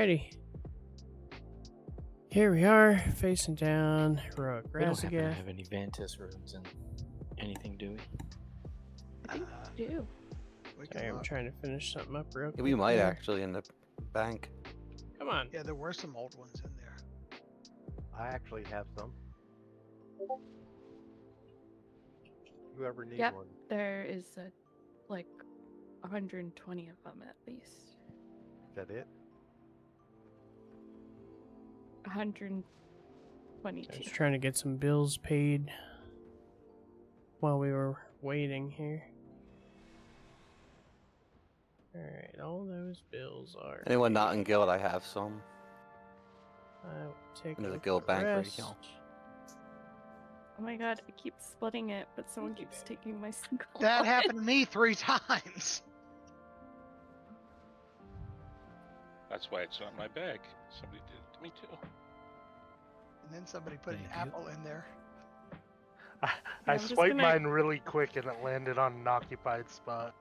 Alrighty. Here we are, facing down heroic We don't happen to Raszageth. have any Vantis runes and anything, do we? I think we do. Sorry, I'm trying to finish something up real quick. We might here. actually in the bank. Come on. Yeah, there were some old ones in there. I actually have some. Whoever needs Yep. one. There is like 120 of them at least. Is that it? 122. I was trying to get some bills paid while we were waiting here. Alright, all those bills are... Anyone not in guild, I have some. I will take There's a out guild the bank rest. right now. Oh my god, I keep splitting it, but someone keeps taking my single. That happened to me 3 times. That's why it's not in my bag. Somebody did it to me too. And then somebody put an Thank you. apple in there. I I'm just swiped gonna- mine really quick and it landed on an occupied spot.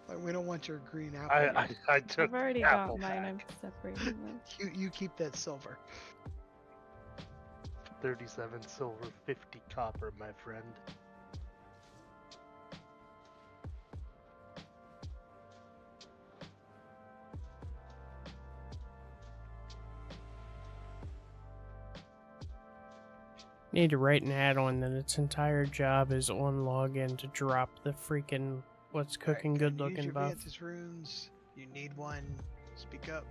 Like, we don't want your green apple. I took I've already the apple got mine. I'm back. separating them. You keep that silver. 37 silver, 50 copper, my friend. Need to write an add-on that its entire job is on login to drop the freaking what's cooking Alright, good use looking your buff. Vantis runes. You need one. Speak up.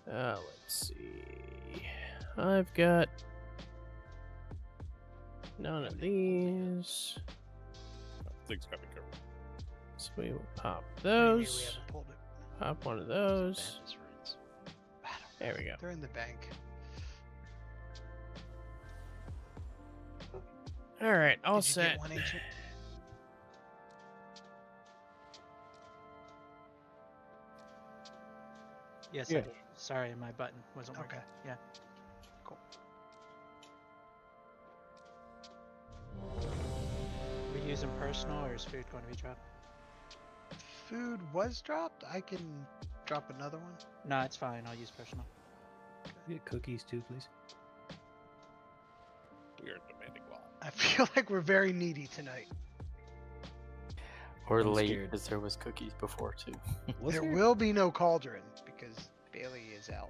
Let's see. I've got none of these. Things got me covered. So we will pop We knew we those. haven't pulled it. Pop one of those. Vantis runes. There we go. They're in the bank. Alright, all Did you set. get one ancient? Yes, Yeah. I did. Sorry, my button wasn't working. Okay. Yeah. Cool. Are we using personal or is food going to be dropped? Food was dropped. I can drop another one. No, it's fine. I'll use personal. Get cookies too, please. We are demanding a lot. I feel like we're very needy tonight. Or I'm late, scared. because there was cookies before too. Was There there? will be no cauldron because Bailey is out.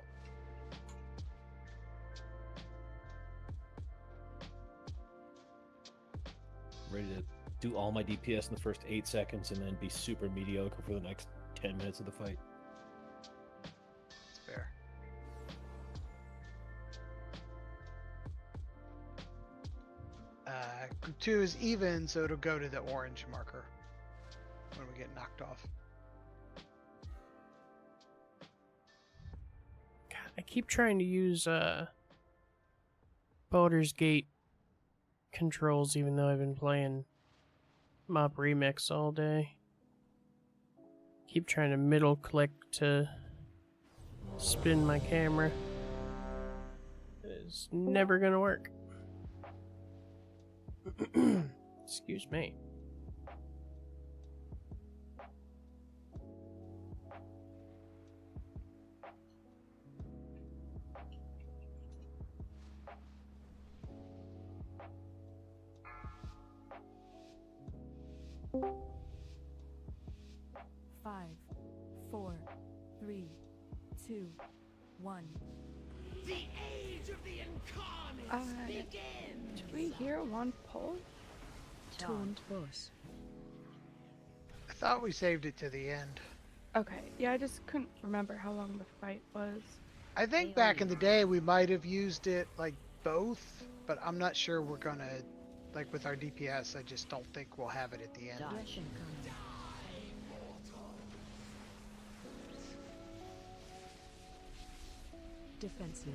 Ready to do all my DPS in the first 8 seconds and then be super mediocre for the next 10 minutes of the fight. It's fair. Group 2 is even, so it'll go to the orange marker when we get knocked off. God, I keep trying to use Baldur's Gate controls even though I've been playing Mob Remix all day. Keep trying to middle click to spin my camera. It's never gonna work. Excuse me. Five, 4, 3, 2, 1. The age of the incarnates begins! Do we hear one pull? Taunt boss. I thought we saved it to the end. Okay, yeah, I just couldn't remember how long the fight was. I think back in the day we might have used it like both, but I'm not sure we're gonna, like with our DPS, I just don't think we'll have it at the end. Flesh and combat. Defensive.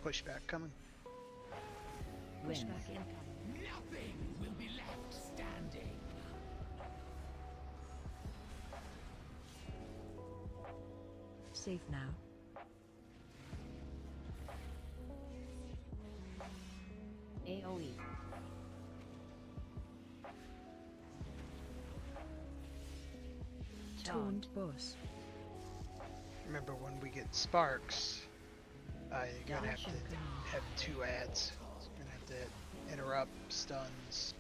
Pushback coming. Pushback incoming. Nothing will be left standing. Safe now. AOE. Taunt boss. Remember, when we get sparks, you're gonna have to have 2 ads. So you're gonna have to interrupt, stuns.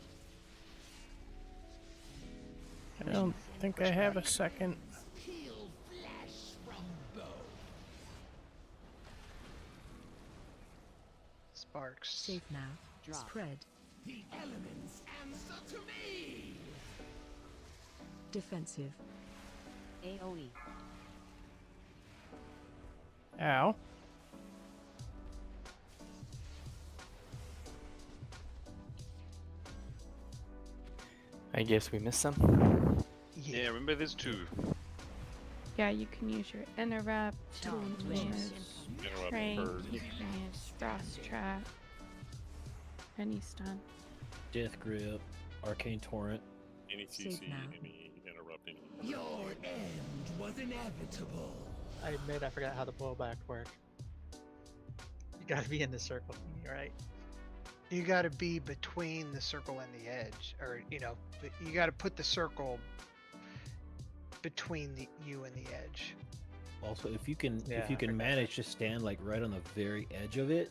I don't think I have a second. Peel flesh from bone. Sparks. Safe now. Spread. The elements answer to me. Defensive. AoE. Ow. I guess we missed some. Yeah, remember there's 2. Yeah, you can use your interrupt, Taunt use Interrupt trank, for you can use frost trap, any stun. Death Grip, Arcane Torrent. any Safe CC, now. any interrupting. Your end was inevitable. I admit I forgot how the blowback work. You gotta be in the circle thingy, right? You gotta be between the circle and the edge, or you gotta put the circle between you and the edge. Also, if you can Yeah, I forgot manage to stand like right on the very edge of it,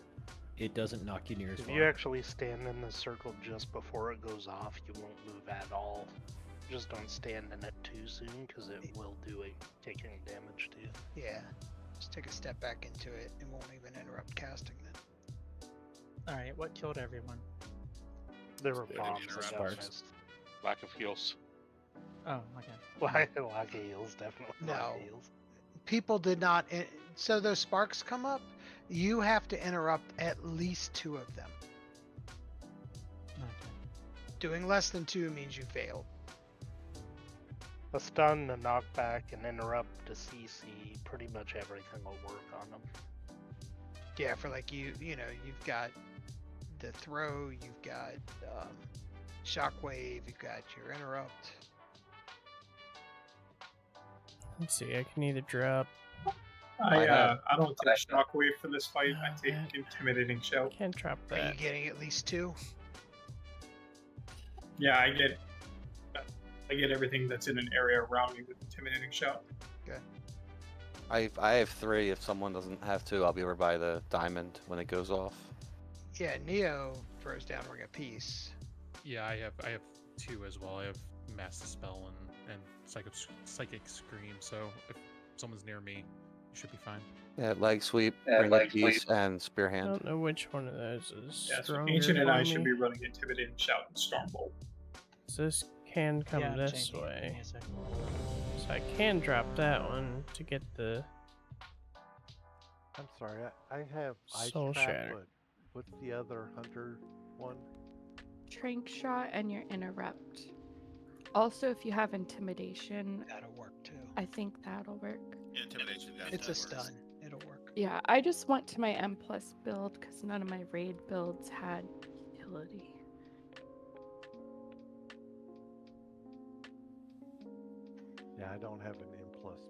it doesn't knock you near as If far. you actually stand in the circle just before it goes off, you won't move at all. Just don't stand in it too soon, because it will do a taking damage to you. Yeah, just take a step back into it. It won't even interrupt casting then. Alright, what killed everyone? There were Yeah, bombs that got sparks. missed. Lack of heals. Oh, okay. Lack of heals, definitely. No. Lack of heals. People did not. So those sparks come up. You have to interrupt at least 2 of them. Okay. Doing less than 2 means you failed. A stun, a knockback, an interrupt, a CC, pretty much everything will work on them. Yeah, for like you've got the throw, you've got shockwave, you've got your interrupt. Let's see, I can either drop. I don't take shockwave for this fight. I take intimidating shout. Can't drop Are you that. getting at least 2? Yeah, I get everything that's in an area around me with intimidating shout. Okay. I have 3. If someone doesn't have 2, I'll be over by the diamond when it goes off. Yeah, Neo throws down Ring of Peace. Yeah, I have 2 as well. I have Mass Dispel and Psychic Scream, so if someone's near me, you should be fine. Yeah, leg sweep, ring of peace, and spear I hand. don't know which one of those is Yeah, so stronger Ancient and for I me. should be running intimidating shout and stormbolt. So this can come Yeah, I'm this changing it. Give way. me a second. So I can drop that one to get the I'm sorry, I have Ice Soul Trap, Shatter. but what's the other hunter one? Trank shot and your interrupt. Also, if you have intimidation, That'll work too. I think that'll work. Intimidation. It's a stun. It'll work. Yeah, I just went to my M+ build because none of my raid builds had utility. Yeah, I don't have an M+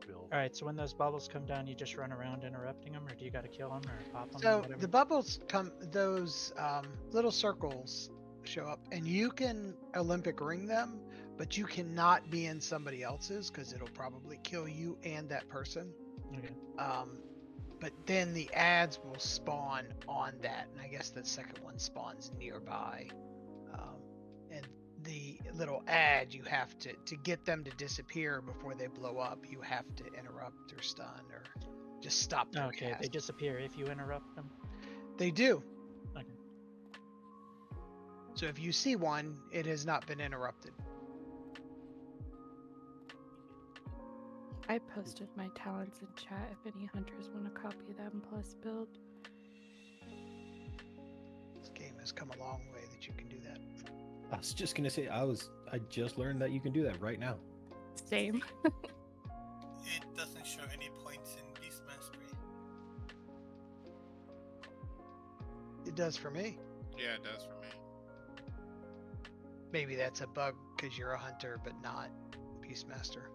build. Alright, so when those bubbles come down, you just run around interrupting them, or do you gotta kill them or pop them? So whatever? the bubbles come, those little circles show up, and you can Olympic ring them, but you cannot be in somebody else's because it'll probably kill you and that person. Okay. But then the ads will spawn on that, and I guess the second one spawns nearby. And the little ad, you have to get them to disappear before they blow up, you have to interrupt or stun or just stop their Okay, cast. they disappear if you interrupt them. They do. Okay. So if you see one, it has not been interrupted. I posted my talents in chat if any hunters want to copy the M+ build. This game has come a long way that you can do that. I was just gonna say I just learned that you can do that right now. Same. It doesn't show any points in Beast Mastery. It does for me. Yeah, it does for me. Maybe that's a bug because you're a hunter but not Beastmaster.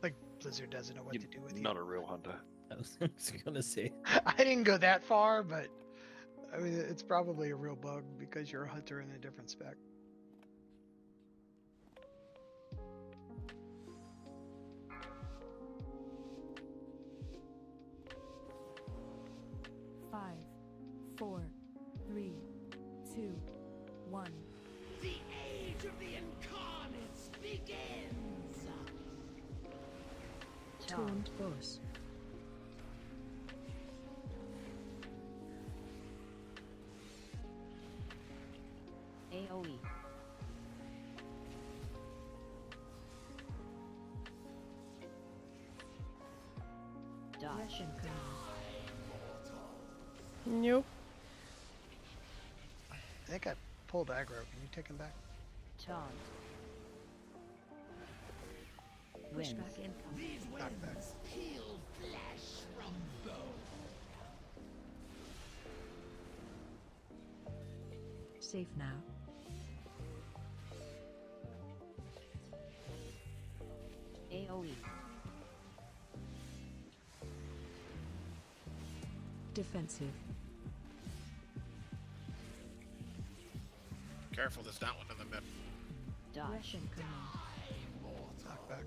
Like Blizzard doesn't know what to do with you. Not a real hunter. I was gonna say. I didn't go that far, but I mean it's probably a real bug because you're a hunter in a different spec. 4, 3, 2, 1. The age of the incarnates begins! Taunt boss. AoE. Dodge. Russian command. Nope. I think I pulled aggro. Can you take him back? Taunt. Wins. Pushback incoming. These Knock back. winds heal flesh from bone. Safe now. AoE. Defensive. Careful, there's not one in the middle. Dodge. Russian command. Knock back.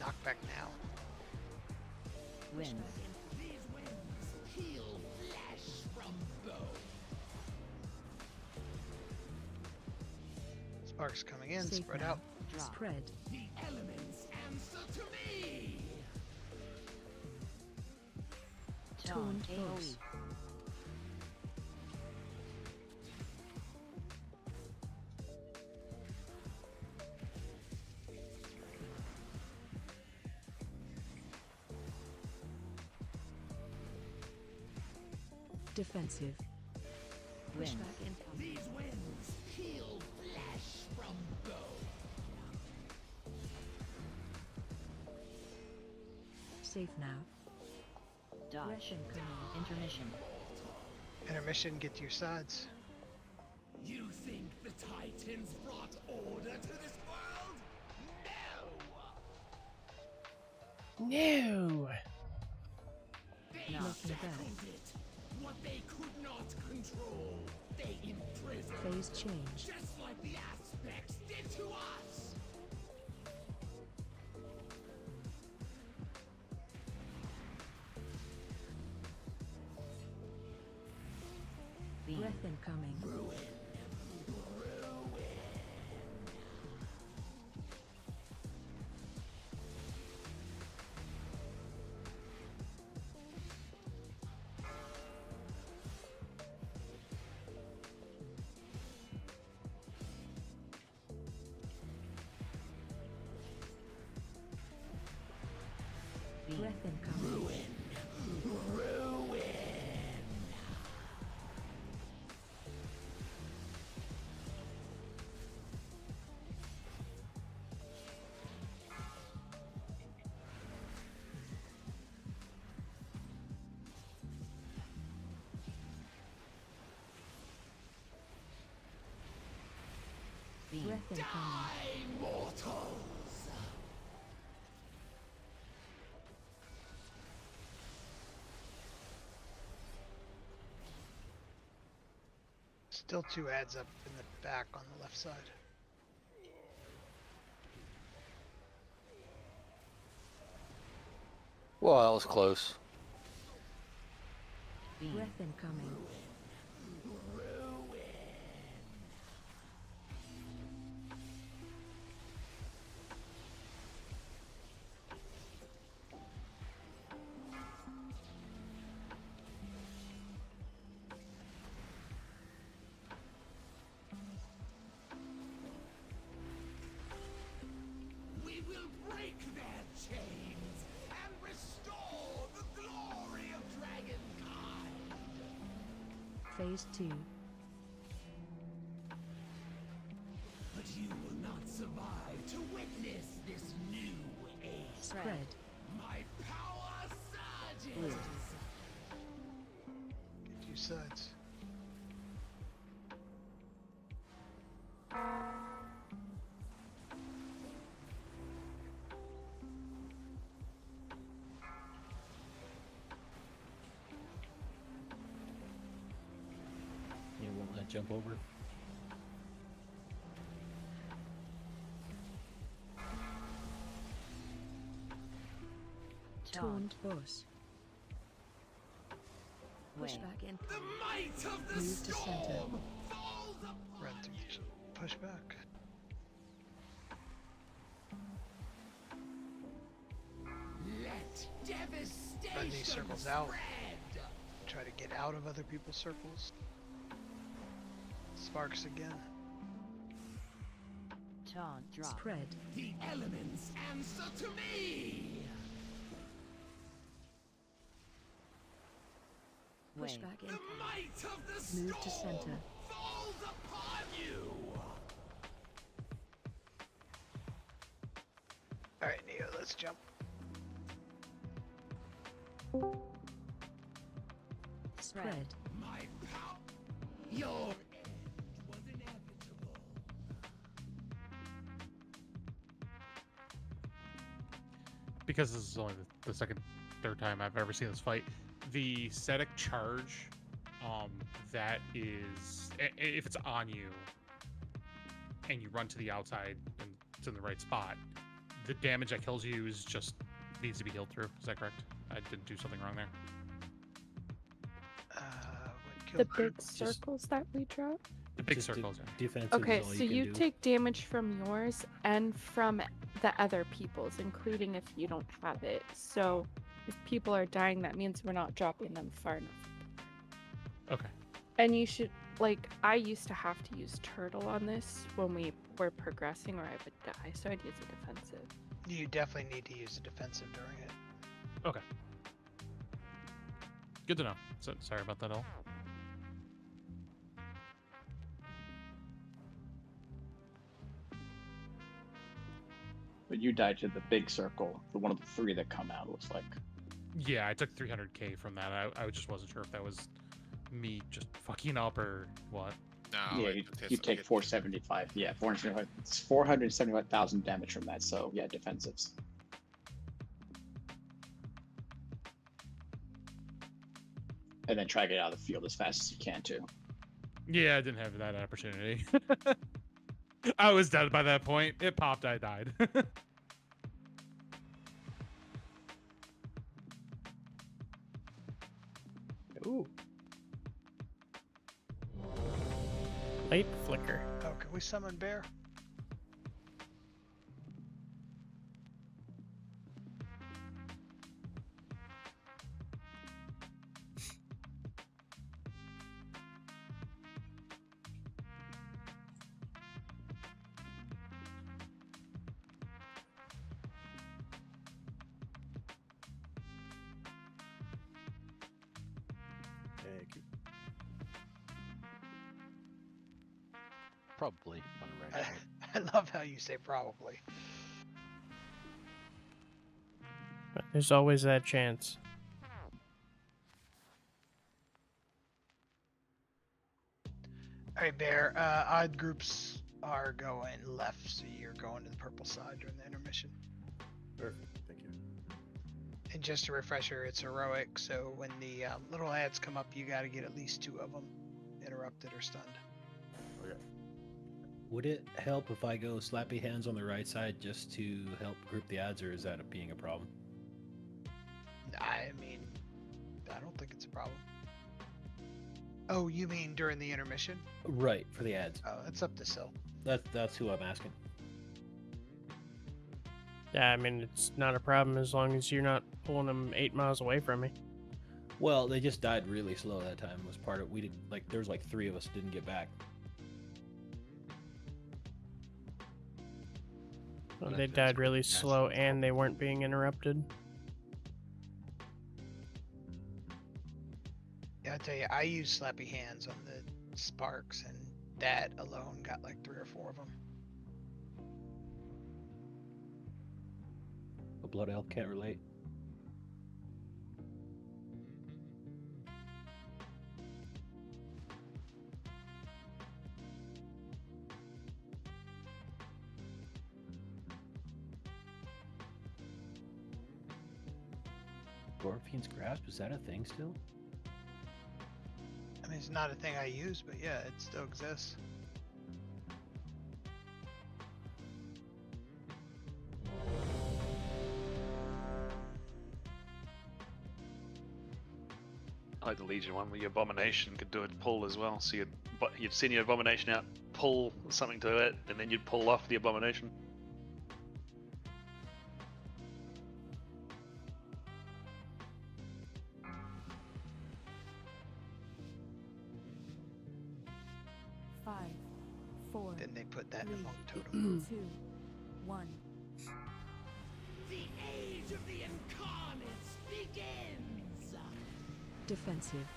Knock back now. Wins. These winds heal flesh from bone. Sparks coming in. Safe Spread now. out. Drop. Spread. The elements answer to me. Taunt. Taunt AoE. boss. Defensive. Wins. Pushback incoming. These winds heal flesh from bone. Safe now. Dodge. Russian command. Intermission. Intermission. Get to your sides. You think the Titans brought order to this world? No! No. They No. Looking back. shackled it. What they could not control, they imprisoned. Phase change. Just like the aspects did to us. Beam. Breath incoming. Beam. Breath incoming. Beam. Breath incoming. Die, mortals! Still 2 ads up in the back on the left side. Well, that was close. Beam. Breath incoming. We will break their chains and restore the glory of Dragonkind. Phase 2. But you will not survive to witness this new age. Spread. My power surges. Blue. Get to your sides. You won't let jump over. Taunt boss. Pushback in. The might of the Move to center. storm falls upon Run through. you. Push back. Let devastation Run these circles out. spread. Try to get out of other people's circles. Sparks again. Taunt drop. Spread. The elements answer to me. Wave. Pushback The in. might of the storm Move to center. falls upon you. Alright, Neo, let's jump. Spread. My power. Your end was inevitable. Because this is only the second, third time I've ever seen this fight, the static charge, that is, if it's on you, and you run to the outside and it's in the right spot, the damage that kills you is just needs to be healed through. Is that correct? I didn't do something wrong there. The big circles that we drop. The big Just circles. Defensive Okay, is all so you you can do. take damage from yours and from the other people's, including if you don't have it. So if people are dying, that means we're not dropping them far enough. Okay. And you should, like, I used to have to use turtle on this when we were progressing or I would die, so I'd use a defensive. You definitely need to use a defensive during it. Okay. Good to know. So, sorry about that all. But you died to the big circle, the one of the three that come out, looks like. Yeah, I took 300k from that. I just wasn't sure if that was me just fucking up or what. No, Yeah, you take 475. Yeah, 475. It's 475,000 damage from that. So yeah, defensives. And then try to get out of the field as fast as you can too. Yeah, I didn't have that opportunity. I was dead by that point. It popped, I died. Ooh. Light flicker. Oh, can we summon bear? Thank you. Probably on a range. I love how you say probably. But there's always that chance. Alright, Bear. Odd groups are going left, so you're going to the purple side during the intermission. Perfect. Thank you. And just a refresher, it's heroic, so when the little ads come up, you got to get at least 2 of them interrupted or stunned. Okay. Would it help if I go slappy hands on the right side just to help group the ads, or is that being a problem? I mean, I don't think it's a problem. Oh, you mean during the intermission? Right, for the ads. Oh, it's up to Sil. That's who I'm asking. Yeah, I mean, it's not a problem as long as you're not pulling them 8 miles away from me. Well, they just died really slow that time. Was part of we didn't like. There was like 3 of us didn't get back. Well, they died really slow and they weren't being interrupted. Yeah, I tell you, I use slappy hands on the sparks, and that alone got like 3 or 4 of them. A blood elf can't relate. Scorpion's grasp, is that a thing still? I mean, it's not a thing I use, but yeah, it still exists. like the Legion one, where your abomination could do a pull as well. So you'd send your abomination out, pull something to it, and then you'd pull off the abomination. Then they put that in the monk totem. 2, 1. The age of the incarnates begins. Defensive.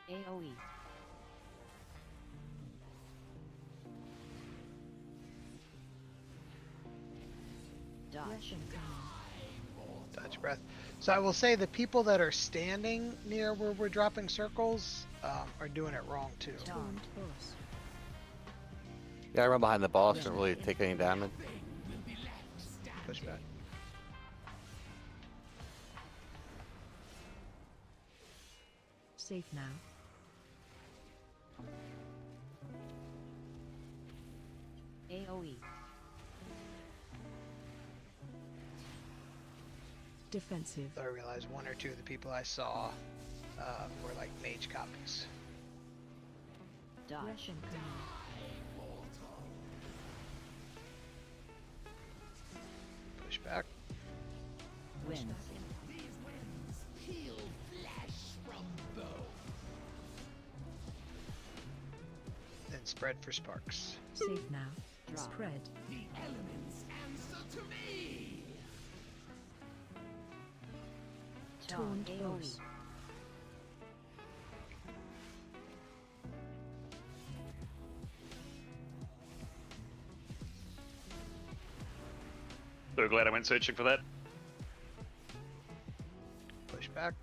AoE. Dodge. Dodge breath. So I will say the people that are standing near where we're dropping circles are doing it wrong too. Yeah, I run behind the boss, don't really take any damage. Push back. Safe now. AoE. Defensive. I realized one or two of the people I saw were like mage copies. Dodge. Push back. Wins. These winds heal flesh from bone. Then spread for sparks. Safe now. Drop. Spread. The elements answer to me. Taunt AoE. force. So glad I went searching for that. Push back.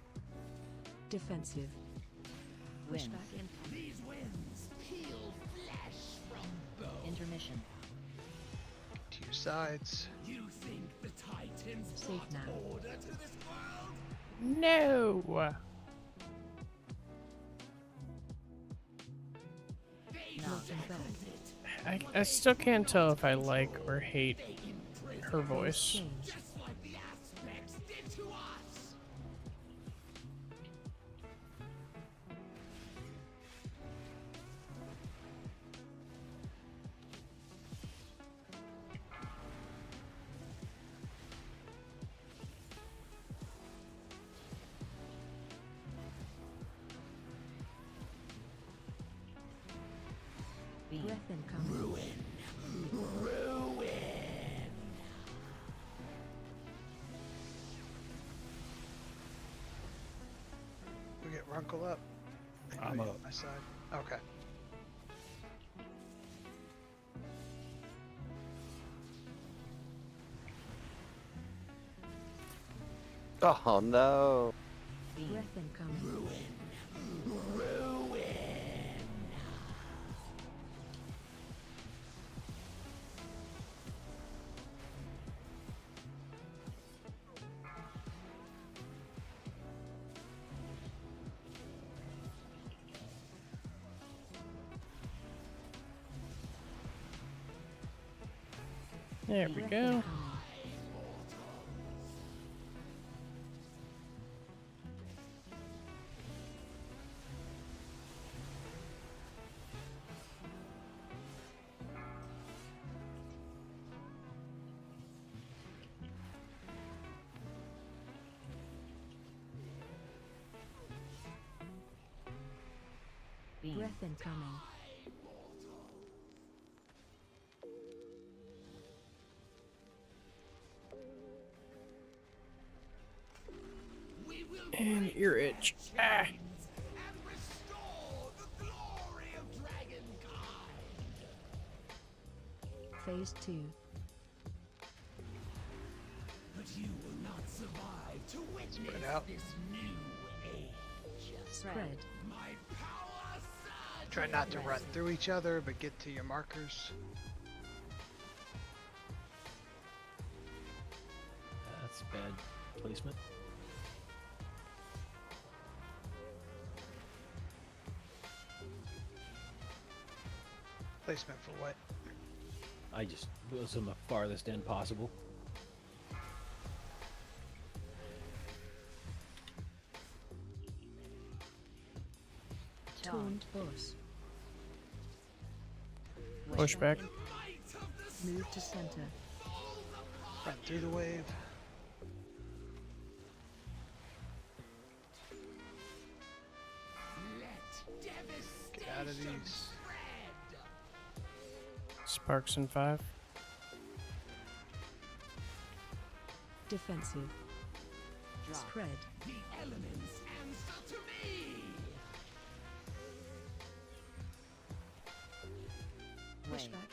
Defensive. Wins. Pushback incoming. These winds heal flesh from bone. Intermission. To your sides. You think the Titans Safe brought now. order to this world? No! Nothing back. I still can't tell if I like or hate her voice. Change. Just like the aspects did to us. Beam. Breath incoming. We get Runkle up. I'm Anybody up. on my side. Okay. Oh no! Beam. Breath incoming. There we Breath go. incoming. Beam. Breath incoming. We will And break ear their itch. Ah! chains and restore the glory of Dragonkind. Phase 2. But you will not survive to witness Spread out. this new age. Spread. My power surges. Try not to run through each other, but get to your markers. That's bad placement. Placement for what? I just was on the farthest end possible. Taunt boss. Push back. Move to center. Run through the wave. Get out of these. Sparks in 5. Defensive. Spread. The elements answer to me. Push back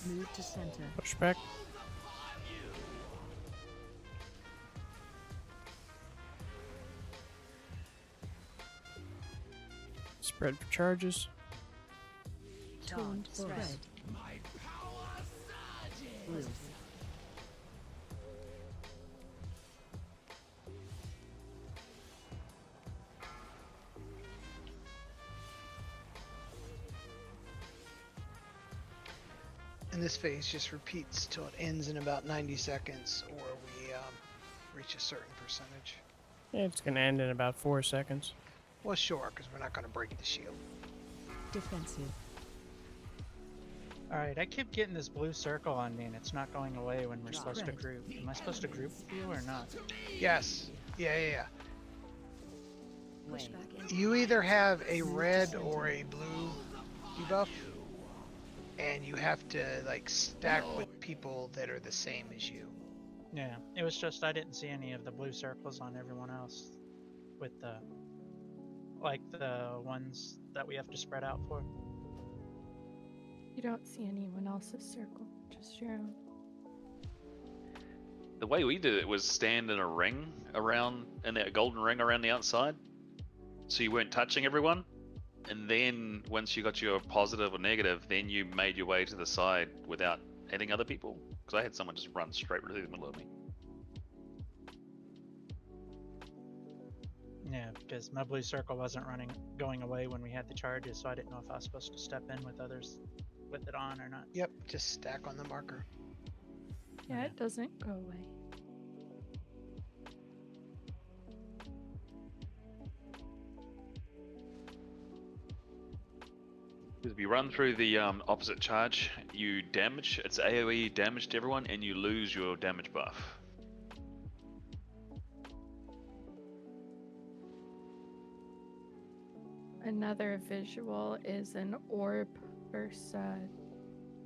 in. Move to center. Push back. Spread for charges. Taunt spread. My power surges. Blue. And this phase just repeats till it ends in about 90 seconds, or we reach a certain percentage. Yeah, it's gonna end in about 4 seconds. Well, sure, because we're not going to break the shield. Defensive. Alright, I keep getting this blue circle on me and it's not going away when we're supposed to group. Am I supposed to group with you or not? Yes. Yeah. Push back in. You either have a red or a blue debuff, and you have to like stack with people that are the same as you. Yeah, it was just I didn't see any of the blue circles on everyone else with the ones that we have to spread out for. You don't see anyone else's circle, just your own. The way we did it was stand in a ring around, in that golden ring around the outside, so you weren't touching everyone. And then once you got your positive or negative, then you made your way to the side without hitting other people. Because I had someone just run straight through the middle of me. Yeah, because my blue circle wasn't going away when we had the charges, so I didn't know if I was supposed to step in with others with it on or not. Yep, just stack on the marker. Yeah, it doesn't go away. If you run through the opposite charge, you damage, it's AoE damage to everyone, and you lose your damage buff. Another visual is an orb versus a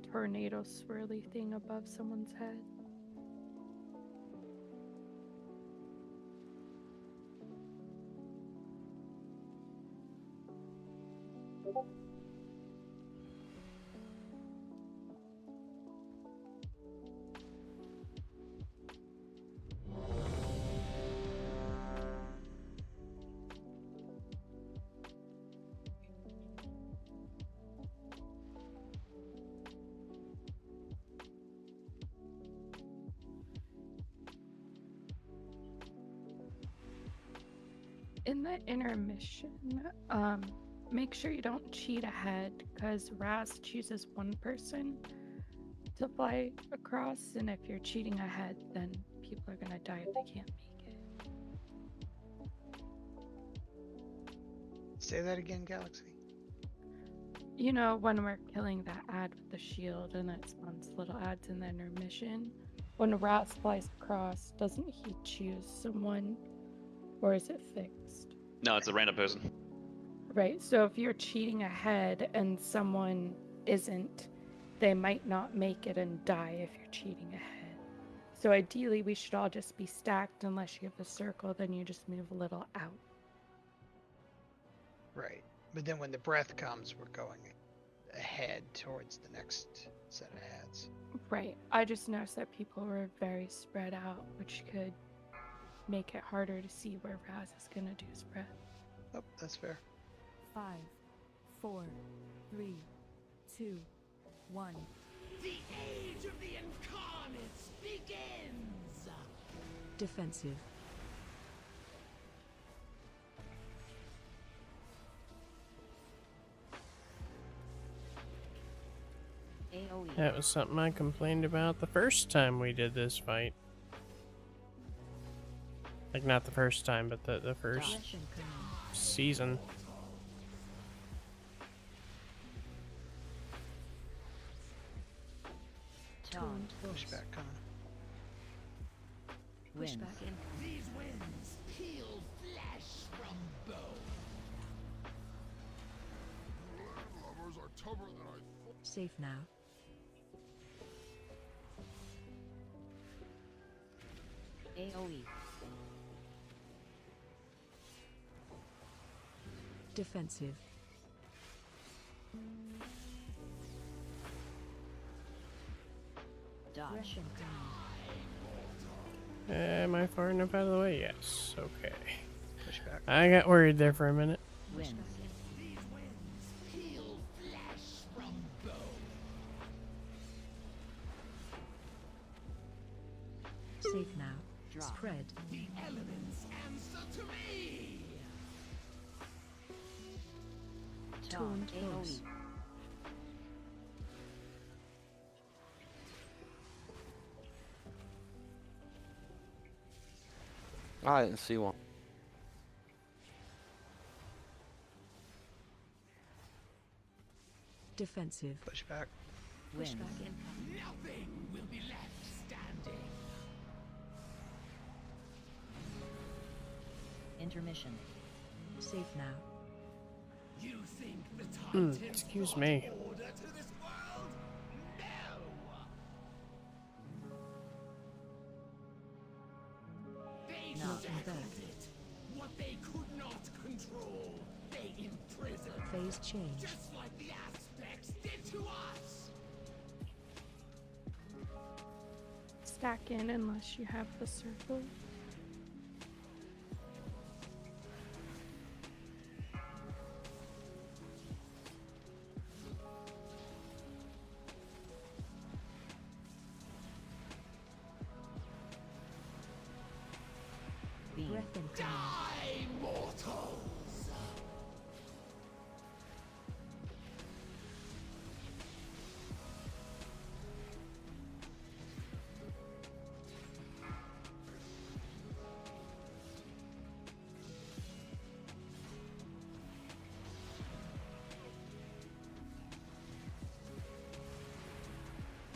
tornado swirly thing above someone's head. In the intermission, make sure you don't cheat ahead, because Raz chooses one person to fly across, and if you're cheating ahead, then people are gonna die if they can't make it. Say that again, Galaxy. You know, when we're killing that ad with the shield and it spawns little ads in the intermission, when Raz flies across, doesn't he choose someone, or is it fixed? No, it's a random person. Right, so if you're cheating ahead and someone isn't, they might not make it and die if you're cheating ahead. So ideally, we should all just be stacked unless you have a circle, then you just move a little out. Right. But then when the breath comes, we're going ahead towards the next set of ads. Right, I just noticed that people were very spread out, which could make it harder to see where Raz is gonna do his breath. Oh, that's fair. 5, 4, 3, 2, 1. The age of the incarnates begins. Defensive. AoE. AoE. That was something I complained about the first time we did this fight. Like, not the first time, but the first Dodge incoming. season. Taunt. Pushback coming. Winds. Pushback in. These winds peel flesh from bone. Lovers are tougher than I thought. Safe now. AoE. Defensive. Dodge incoming. Am I far enough out of the way? Yes. Okay. Pushback. I got worried there for a minute. Winds. These winds peel flesh from bone. Safe now. Drop. Spread. The elements answer to me. Taunt. Taunt AoE. close. I didn't see one. Defensive. Pushback. Winds. Pushback in. Nothing will be left standing. Intermission. Safe now. You think the Titans Excuse brought me. order to this world? No. They No. shackled it. What they could not control, they imprisoned. Phase change. Just like the aspects did to us. Stack in unless you have the circle. Beam. Breath incoming. Die, mortals.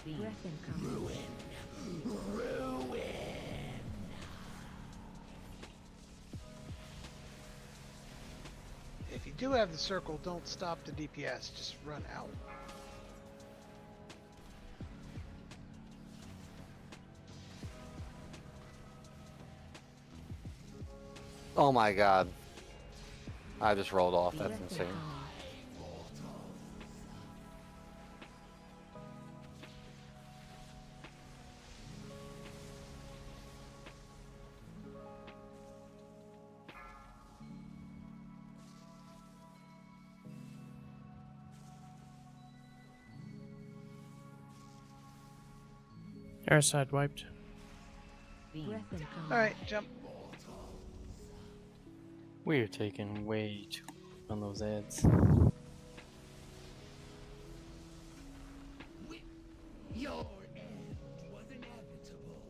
Beam. Breath incoming. Ruin. If you do have the circle, don't stop the DPS. Just run out. Oh my god. I just rolled off. That's Breath insane. incoming. Our side wiped. Beam. Breath incoming. Alright, jump. We're taking way too long on those ads. Your end was inevitable.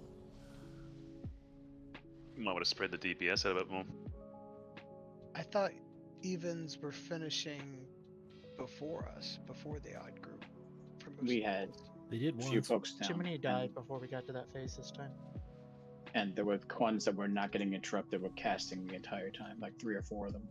You might want to spread the DPS out a bit more. I thought evens were finishing before us, before the odd group. For most We of had us. They did a few once. folks down. Jiminy died before we got to that phase this time. And there were ones that were not getting interrupted were casting the entire time, like 3 or 4 of them.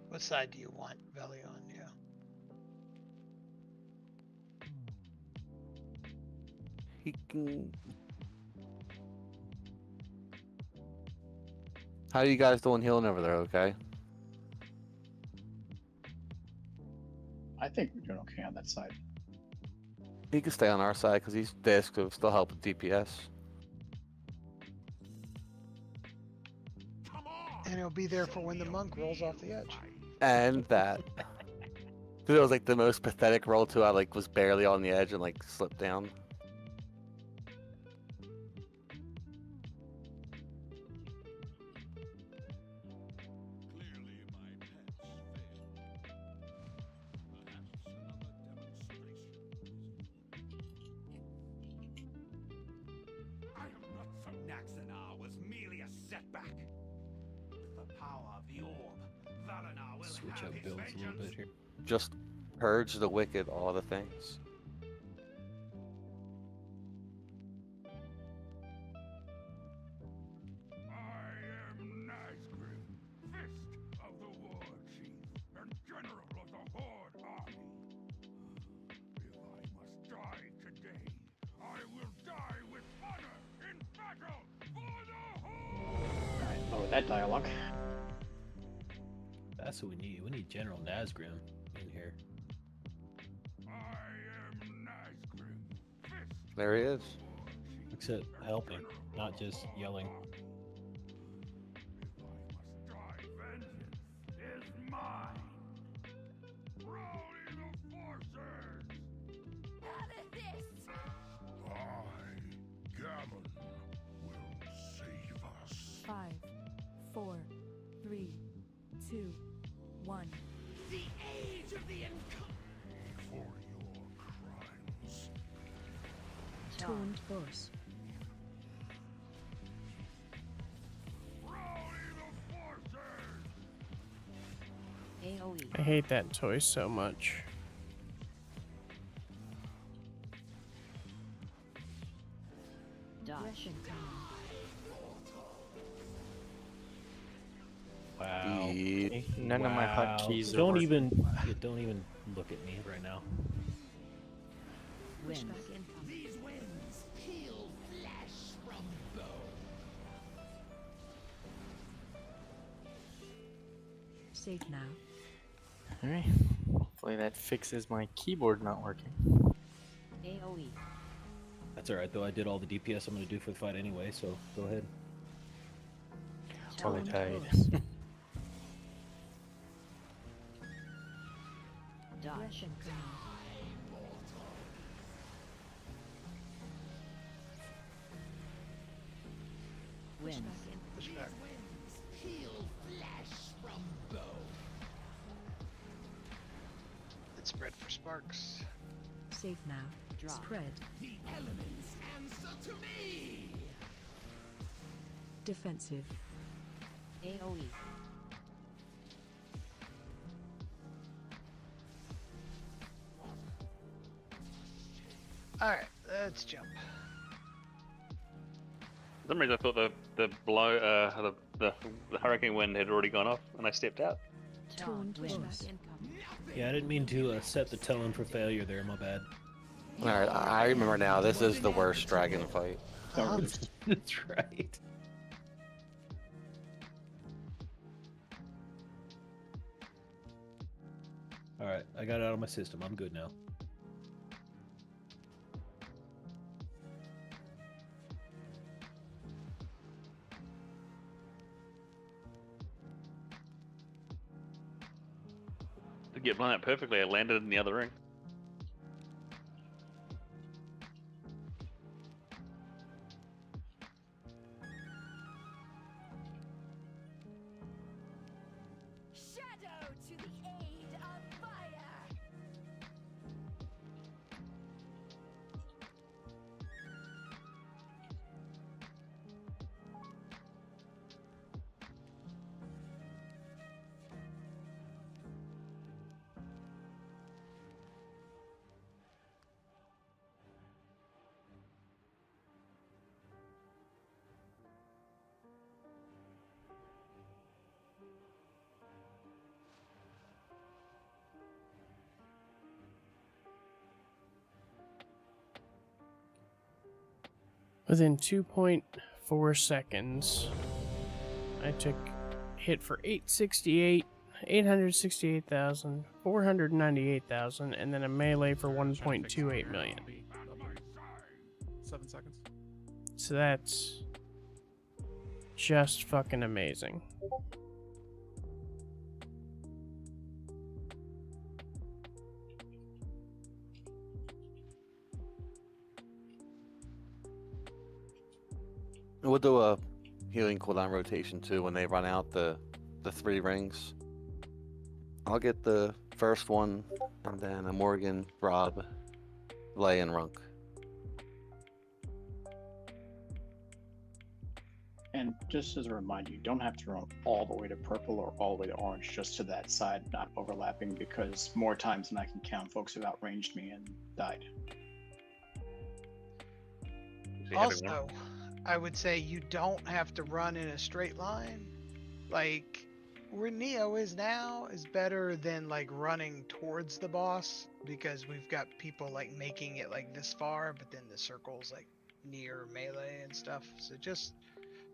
What side do you want, Velion? Yeah. He can... How are you guys doing healing over there, okay? think we're doing okay on that side. He can stay on our side because he's disc, so still help with DPS. And he'll be there for when the monk rolls off the edge. And that. Because it was like the most pathetic roll too. I like was barely on the edge and like slipped down. Naxanar was merely a setback. With the power of the orb, Valenar will Switch have up his builds a little vengeance. bit here. Just purge the wicked, all the things. I am Nazgrim, Fist of the War Chief, and General of the Horde Army. If I must die today, I will die with honor in battle for the Horde! Alright, lower that dialogue. That's what we need. We need General Nazgrim in here. There he is. Except helping, not just yelling. Is mine. Rally the forces. I, Gammon, will save us. 5, 4, 3, 2, 1. The age of the for your crimes. Taunt force. AoE. I hate that toy so much. Dodge. Wow. None of my hotkeys are Don't working. don't even look at me right now. Wins. These winds heal flesh from bone. Safe now. Alright. Hopefully that fixes my keyboard not working. AoE. That's alright though, I did all the DPS I'm gonna do for the fight anyway, so go ahead. Probably died. Dodge. Wins. These winds heal flesh from bone. Let's spread for sparks. Safe now. Drop. Spread. The elements answer to me. Defensive. AoE. Alright, let's jump. For some reason, I thought the hurricane wind had already gone off, and I stepped out. Taunt force. Yeah, I didn't mean to set the tone for failure there, my bad. Alright, I remember now. This is the worst dragon fight. That's right. Alright, I got it out of my system. I'm good now. To get blown out perfectly, I landed in the other ring. Shadow to the aid of fire. Within 2.4 seconds, I took hit for 868, 868,000, 498,000, and then a melee for 1.28 million. 7 seconds. So that's just fucking amazing. We'll do a healing cooldown rotation too when they run out the 3 rings. I'll get the first one, and then a Morgan, Rob, Lay, and Runk. And just as a reminder, you don't have to run all the way to purple or all the way to orange, just to that side, not overlapping, because more times than I can count, folks have outranged me and died. Also, I would say you don't have to run in a straight line. Like, where Neo is now is better than like running towards the boss, because we've got people like making it like this far, but then the circle's like near melee and stuff. So just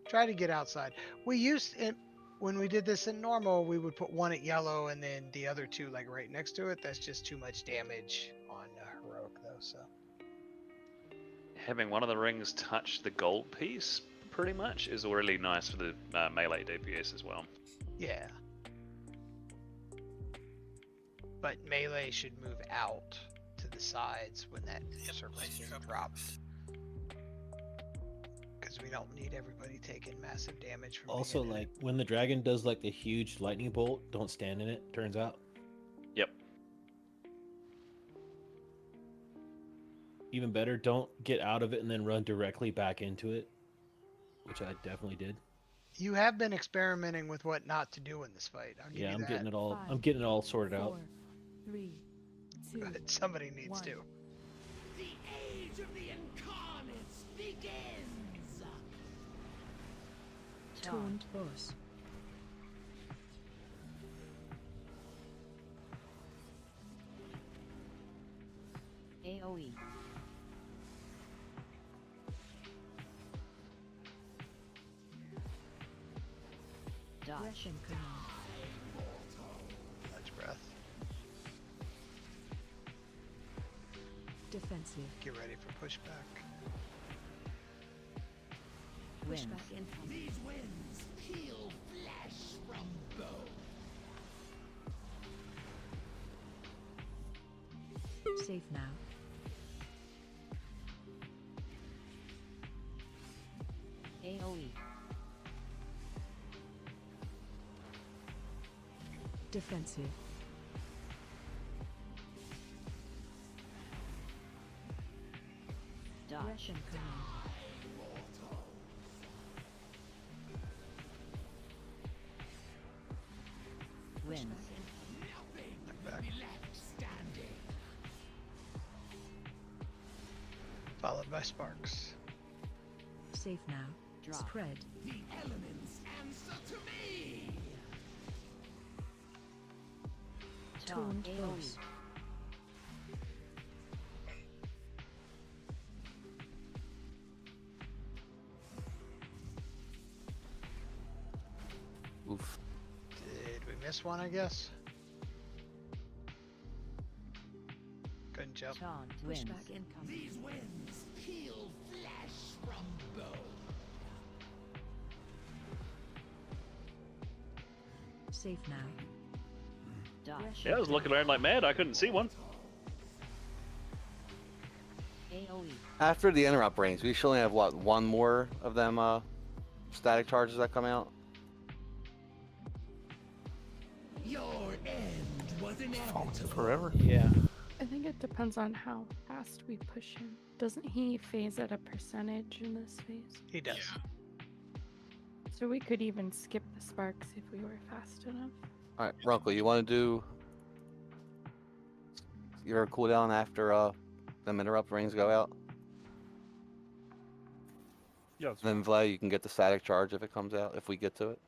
try to get outside. When we did this in normal, we would put one at yellow and then the other 2 like right next to it. That's just too much damage on heroic though. So Having one of the rings touch the gold piece, pretty much, is really nice for the melee DPS as well. yeah. But melee should move out to the sides when that circle's being dropped. Because we don't need everybody taking massive damage from Also, being in like when the dragon does like the huge lightning bolt, don't stand in it. Turns out. Yep. Even better, don't get out of it and then run directly back into it, which I definitely did. You have been experimenting with what not to do in this fight. I'll give Yeah, you I'm that. getting it all. I'm getting it all sorted out. 3, 2, But somebody needs to. The age of the incarnates begins. Taunt boss. AoE. Dodge. Russian command. Touch breath. Defensive. Get ready for pushback. Wind. Pushback incoming. These winds peel flesh from bone. Safe now. AoE. Defensive. Dodge. Russian command. Wind. Back. Left standing. Followed by sparks. Safe now. Drop. Spread. The elements answer to me. Taunt AoE. boss. Oof. Did we miss one, I guess? Couldn't jump. Taunt. Wind. Pushback incoming. These winds peel flesh from bone. Safe now. Dodge. Yeah, I was looking around like mad. I couldn't see one. AoE. After the interrupt rings, we should only have what, 1 more of them static charges that come out? Your end was inevitable. Forever. Yeah. I think it depends on how fast we push him. Doesn't he phase at a percentage in this phase? He does. So we could even skip the sparks if we were fast enough. Alright, Runkle, you want to do your cooldown after them interrupt rings go out? Yeah. That's Then Vlad, you can get the static charge if it comes out, if we get to it.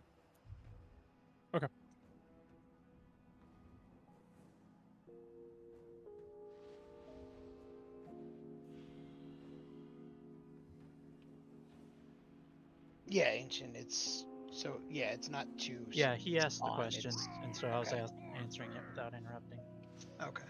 Okay. Yeah, Ancient, it's So yeah, it's not to. Yeah, he asked the spawn, question, it's- and so I was okay. answering it without interrupting. Okay.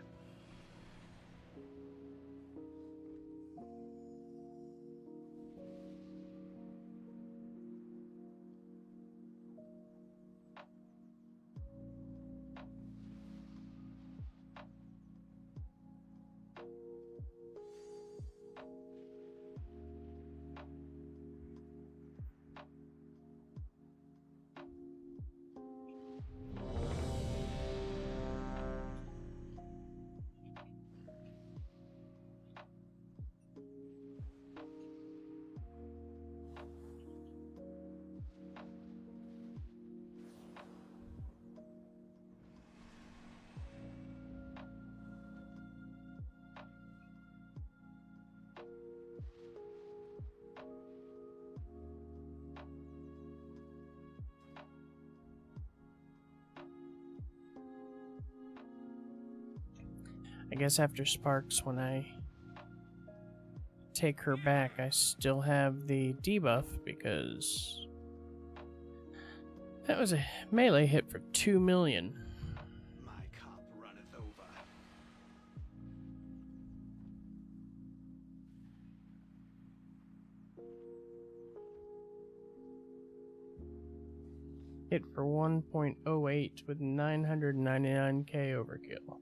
I guess after Sparks, when I take her back, I still have the debuff because that was a melee hit for 2 million. My cup runneth over. Hit for 1.08 with 999k overkill.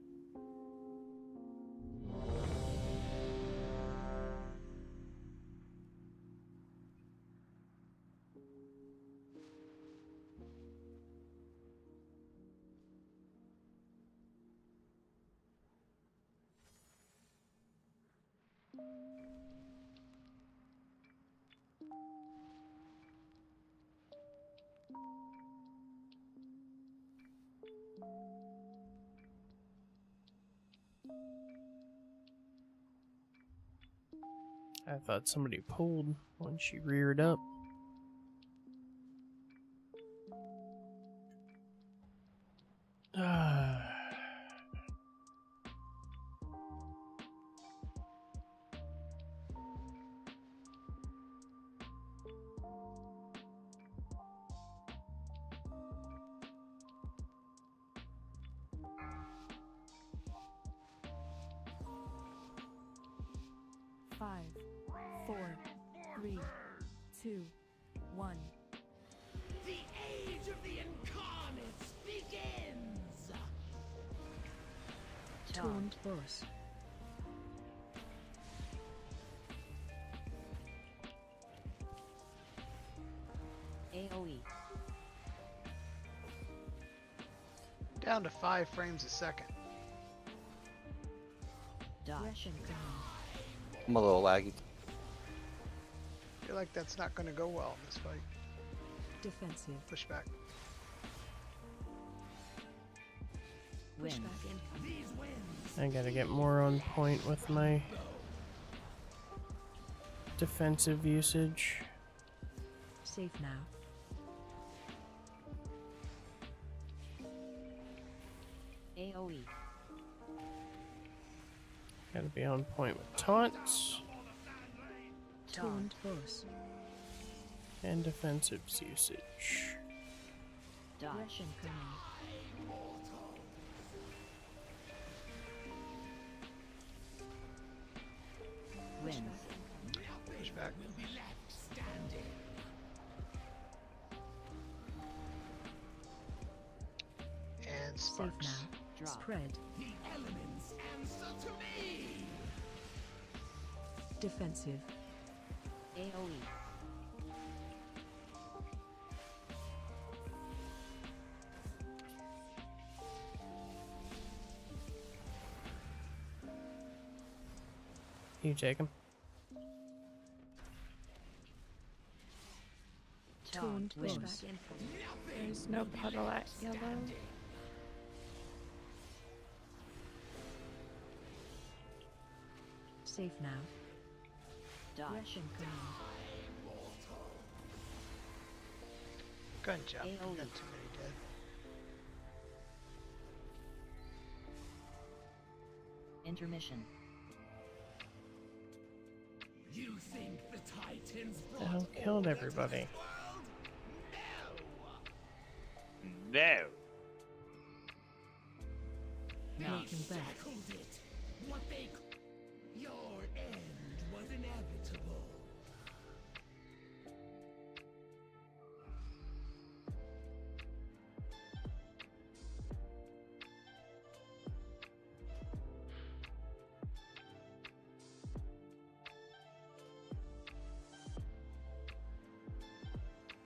I thought somebody pulled when she reared up. Five, 4, 3, 2, 1. The age of the incarnates begins! Taunt boss. AoE. Down to 5 frames a second. Dodge. I'm a little laggy. I feel like that's not going to go well in this fight. Defensive. Push back. Win. I gotta get more on point with my defensive usage. Safe now. AoE. Gotta be on point with taunts Taunt boss. and defensive usage. Dodge. Wins. Push back. And Safe sparks. now. Drop. Spread. The elements answer to me! Defensive. AoE. You take him. Taunt Wins. boss. There's no puddle at yellow. Safe now. Dodge. Gun job. AoE. Not too many dead. Intermission. You think the Titans The hell killed everybody? No. Welcome back. What they your end was inevitable.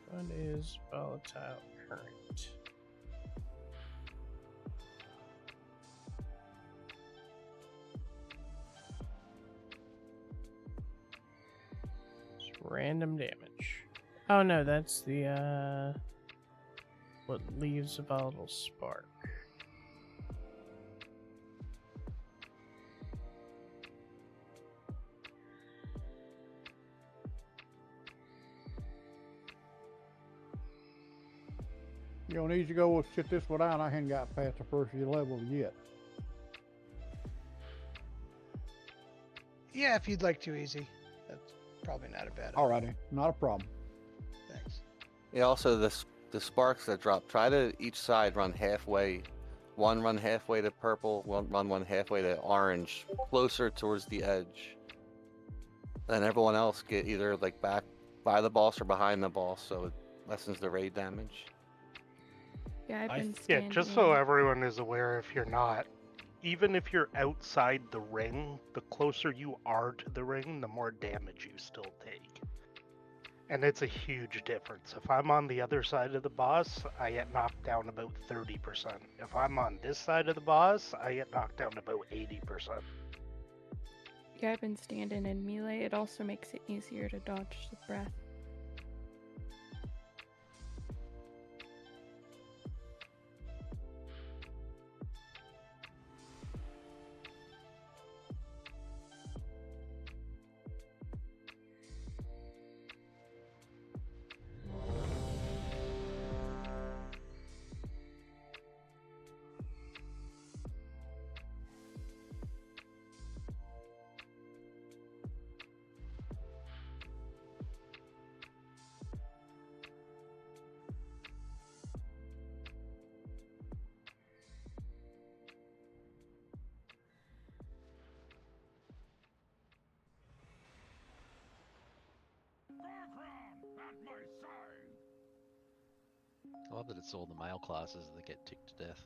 What is volatile current? It's random damage. Oh no, that's the what leaves a volatile spark. You don't need to go sit this one out. I hadn't got past the first level yet. Yeah, if you'd like to, easy. That's probably not a bad idea. Alrighty, not a problem. Thanks. Yeah, also the sparks that drop, try to each side run halfway. One run halfway to purple, one halfway to orange, closer towards the edge. And everyone else get either like back by the boss or behind the boss, so it lessens the raid damage. Yeah, I've been Yeah, standing. just so everyone is aware, if you're not, even if you're outside the ring, the closer you are to the ring, the more damage you still take. And it's a huge difference. If I'm on the other side of the boss, I get knocked down about 30%. If I'm on this side of the boss, I get knocked down about 80%. Yeah, I've been standing in melee. It also makes it easier to dodge the breath. At my side. I love that it's all the male classes that get ticked to death.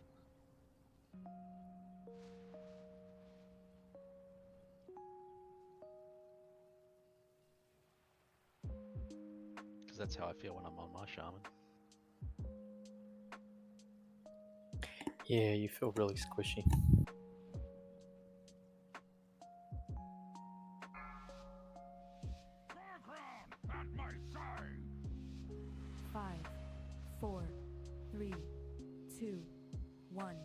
Because that's how I feel when I'm on my shaman. Yeah, you feel really squishy. At my side. 5, 4, 3, 2, 1.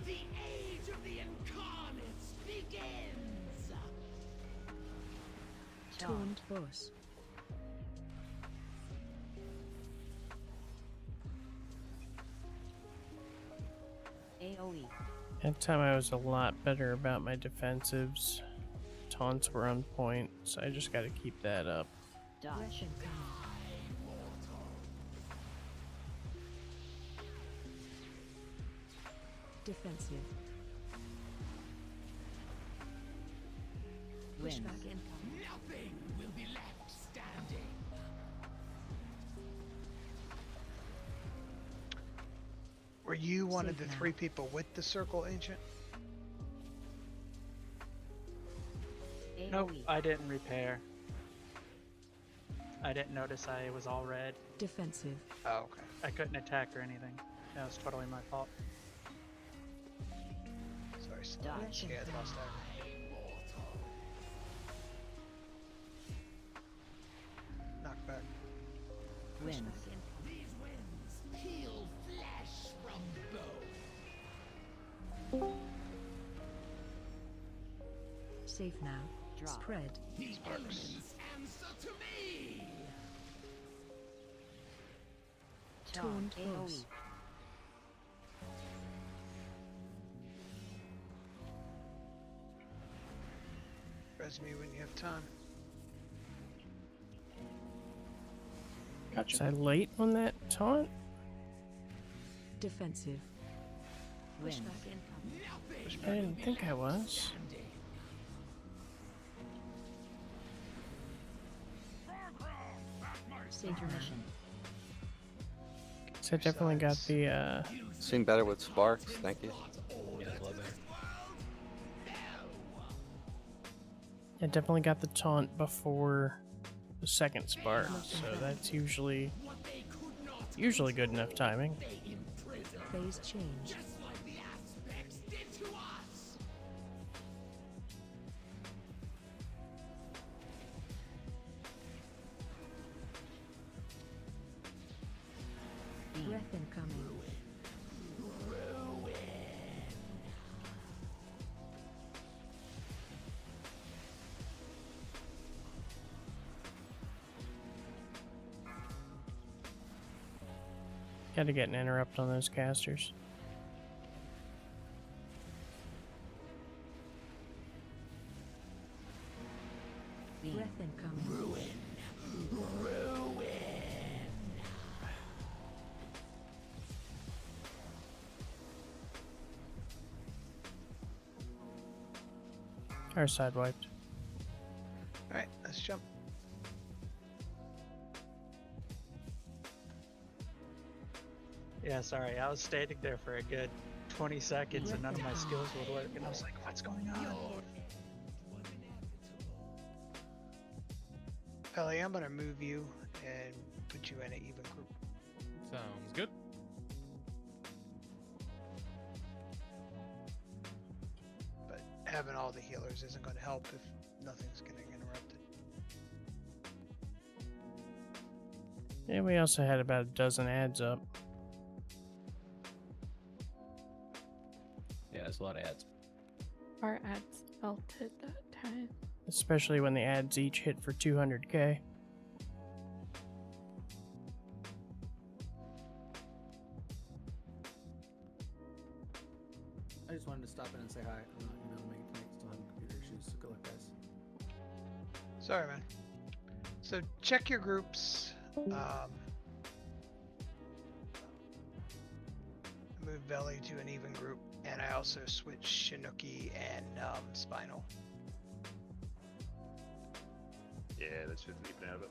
The age of the incarnates begins. Taunt boss. AoE. That time I was a lot better about my defensives. Taunts were on point, so I just gotta keep that up. Dodge. Defensive. Wins. Pushback incoming. Nothing will be left standing. Were you one of Safe the now. 3 people with the circle, Ancient? Nope, I didn't repair. I didn't notice I was all red. Defensive. Oh, okay. I couldn't attack or anything. That was totally my fault. Sorry, Dodge. yeah, I lost that. Knockback. Wins. These winds peel flesh from bone. Safe now. Drop. Spread. The elements answer to me. Taunt AoE. boss. Res me when you have time. Gotcha. Was I late on that taunt? Defensive. Win. I didn't think I was. Intermission. So I definitely got the Seem better with sparks, thank you. Yeah, it's a lot better. I definitely got the taunt before the second spark, so that's usually good enough timing. Phase change. Breath incoming. Gotta get an interrupt on those casters. Breath incoming. Our side wiped. Alright, let's jump. Yeah, sorry. I was standing there for a good 20 seconds and none of my skills would work, and I was like, what's going on? Pelly, I'm gonna move you and put you in an even group. Sounds good. But having all the healers isn't gonna help if nothing's getting interrupted. Yeah, we also had about a dozen ads up. Yeah, it's a lot of ads. Our ads melted that time. Especially when the ads each hit for 200k. I just wanted to stop in and say hi. I'm not gonna make it tonight. Still having computer issues. So good luck, guys. Sorry, man. So check your groups. Move Belly to an even group, and I also switched Shinuki and Spinal. Yeah, that's just even out of it.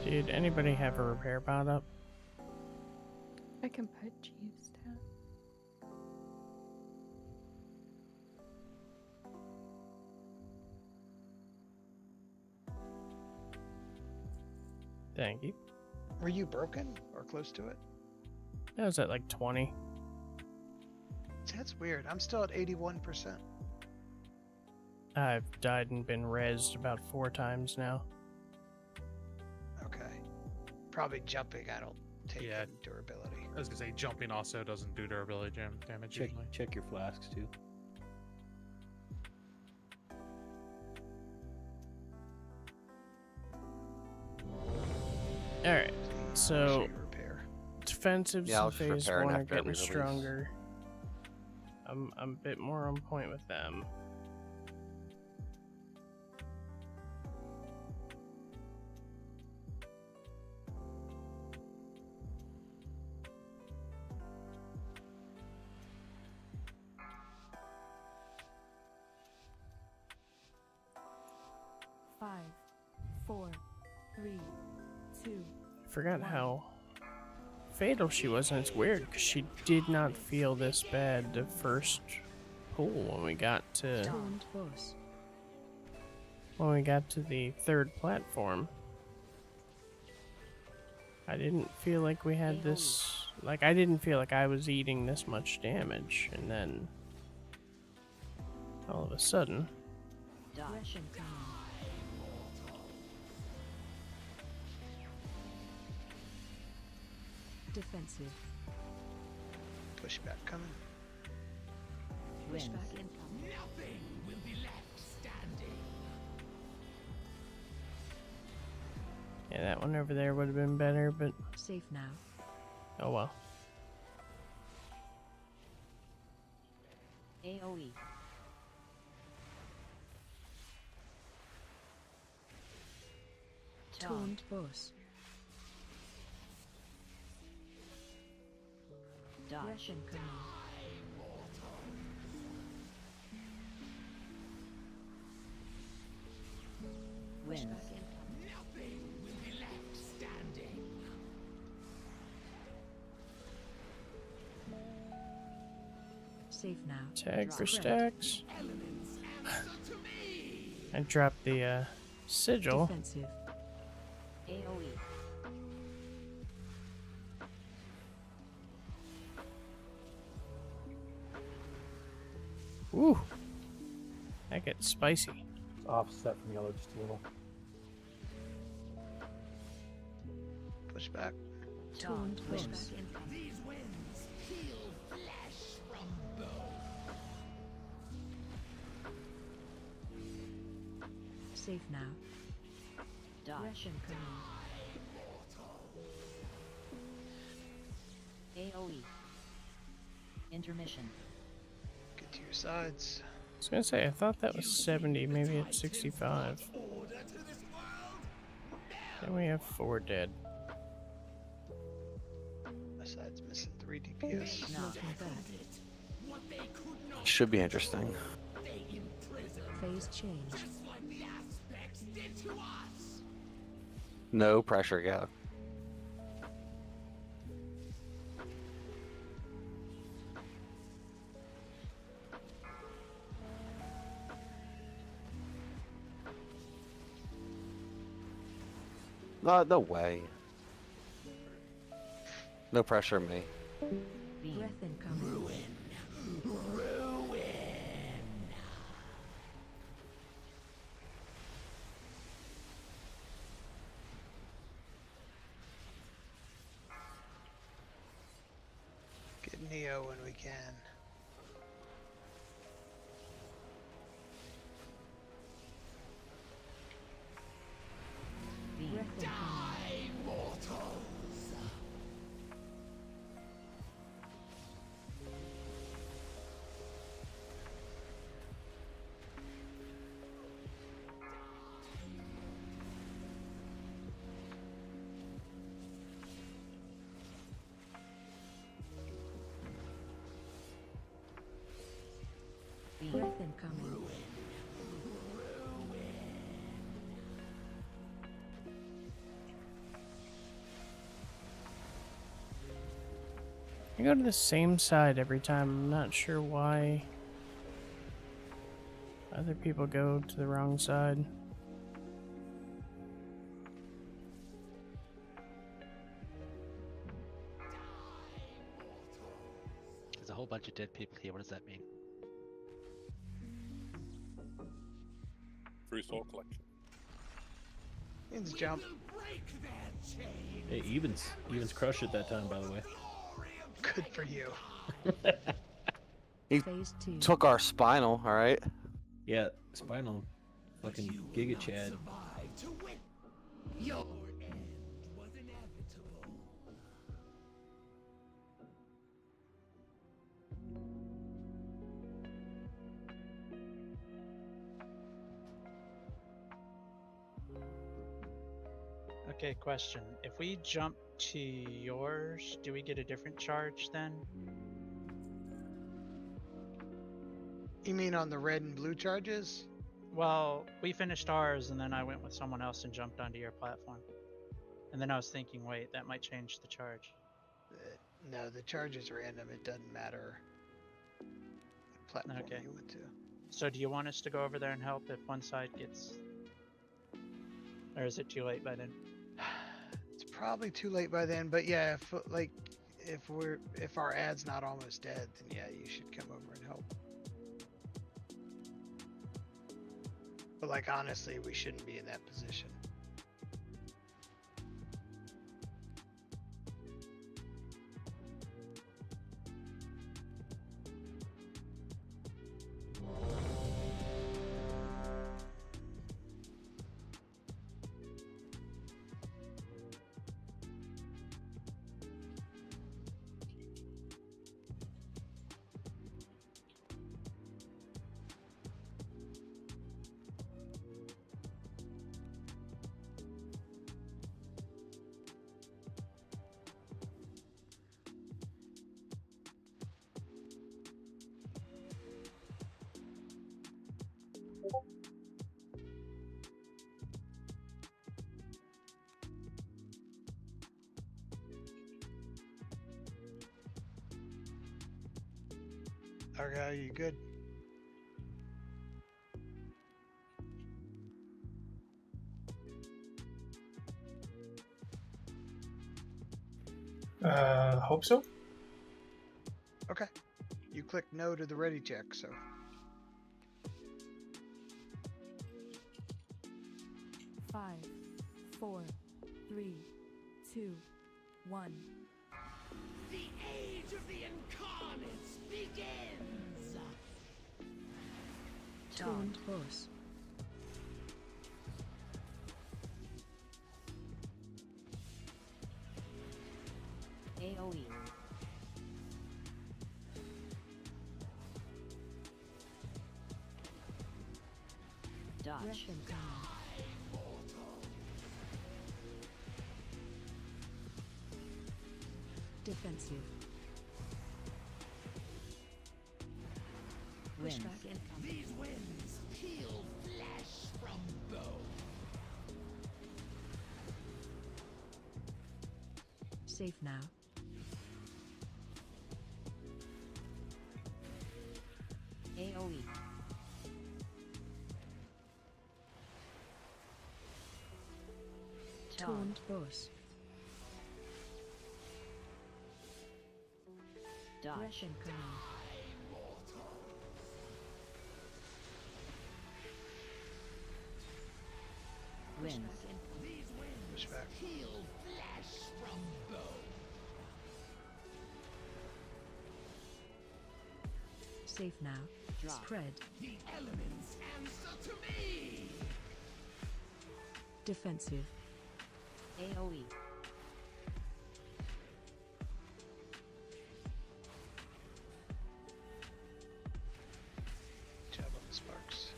Did anybody have a repair bot up? I can put Jeeves down. Thank you. Were you broken or close to it? That was at like 20. That's weird. I'm still at 81%. I've died and been rezzed about 4 times now. Okay. Probably jumping. I don't take Yeah. durability. I was gonna say jumping also doesn't do durability damage Check, usually. check your flasks too. Alright, so repair. defensives Yeah, I'll in just phase repair it 1 are after every getting release. stronger. I'm a bit more on point with them. Five, 4, 3, 2. I forgot how fatal she was, and it's weird because she did not feel this bad the first pool when we got to the third platform. I didn't feel like we had this, like I didn't feel like I was eating this much damage, and then all of a sudden Defensive. Pushback coming. Wins. Nothing will be left standing. Yeah, that one over there would have been better, but Safe now. oh well. AoE. Taunt boss. Dodge incoming. Wins. Nothing will be left standing. Safe now. Tag for Drop. stacks. Elements answer to me. I dropped the sigil. Defensive. AoE. Ooh. That gets spicy. It's offset from yellow just a little. Pushback. Taunt boss. These winds heal flesh from bone. Safe now. Dodge incoming. AoE. Intermission. Get to your sides. I was gonna say, I thought that was 70, maybe it's 65. And we have 4 dead. My side's missing 3 DPS. Knocking back. What they could not Should be interesting. they imprison. Phase change. Just like the aspects did to us. No pressure, Gav. No way. No pressure on me. Breath incoming. Get Neo when we can. Breath incoming. Breath incoming. I go to the same side every time. I'm not sure why other people go to the wrong side. There's a whole bunch of dead people here. What does that mean? Free soul collection. Means jump. Hey, Evans crushed it that time, by the way. Good for you. He Phase 2. took our spinal, alright? Yeah, spinal. Fucking Giga Chad. Your end was inevitable. Okay, question. If we jump to yours, do we get a different charge then? You mean on the red and blue charges? Well, we finished ours and then I went with someone else and jumped onto your platform. And then I was thinking, wait, that might change the charge. No, the charge is random. It doesn't matter what platform Okay. you went to. So do you want us to go over there and help if one side gets... Or is it too late by then? It's probably too late by then, but yeah, if our ad's not almost dead, then yeah, you should come over and help. But like honestly, we shouldn't be in that position. Okay, you good? Hope so. Okay. You click no to the ready check, so. Five, 4, 3, 2, 1. The age of the incarnates begins! Tuned boss. AoE. Dodge. Defensive. Winds. Pushback incoming. These winds peel flesh from bone. Safe now. AoE. Tuned boss. Dodge. Breath incoming. Winds. These winds Pushback. peel flesh from bone. Safe now. Drop. Spread. The elements answer to me. Defensive. AoE. Job on the sparks.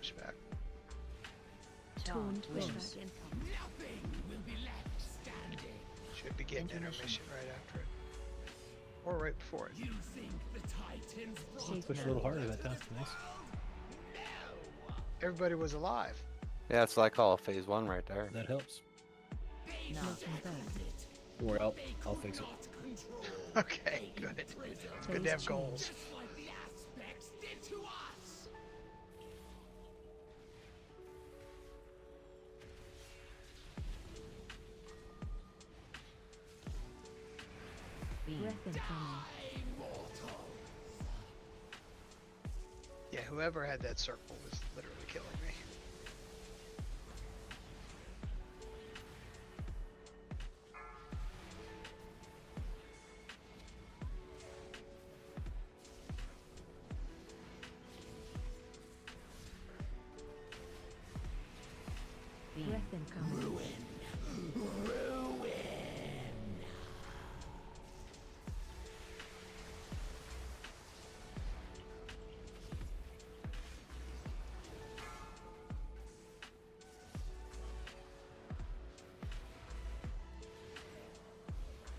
Pushback. Tuned Winds. boss. Nothing will be left standing. Should be getting intermission right after it. Or right before it. You think the Titans brought Safe Push a now. little harder that time. Nice. Everybody was alive. Yeah, that's what I call a phase 1 right there. That helps. No. Nothing back. Don't worry, I'll fix it. Okay, good. Good to have goals. like the aspects did to us. Breath incoming. Yeah, whoever had that circle was literally killing me. Breath incoming.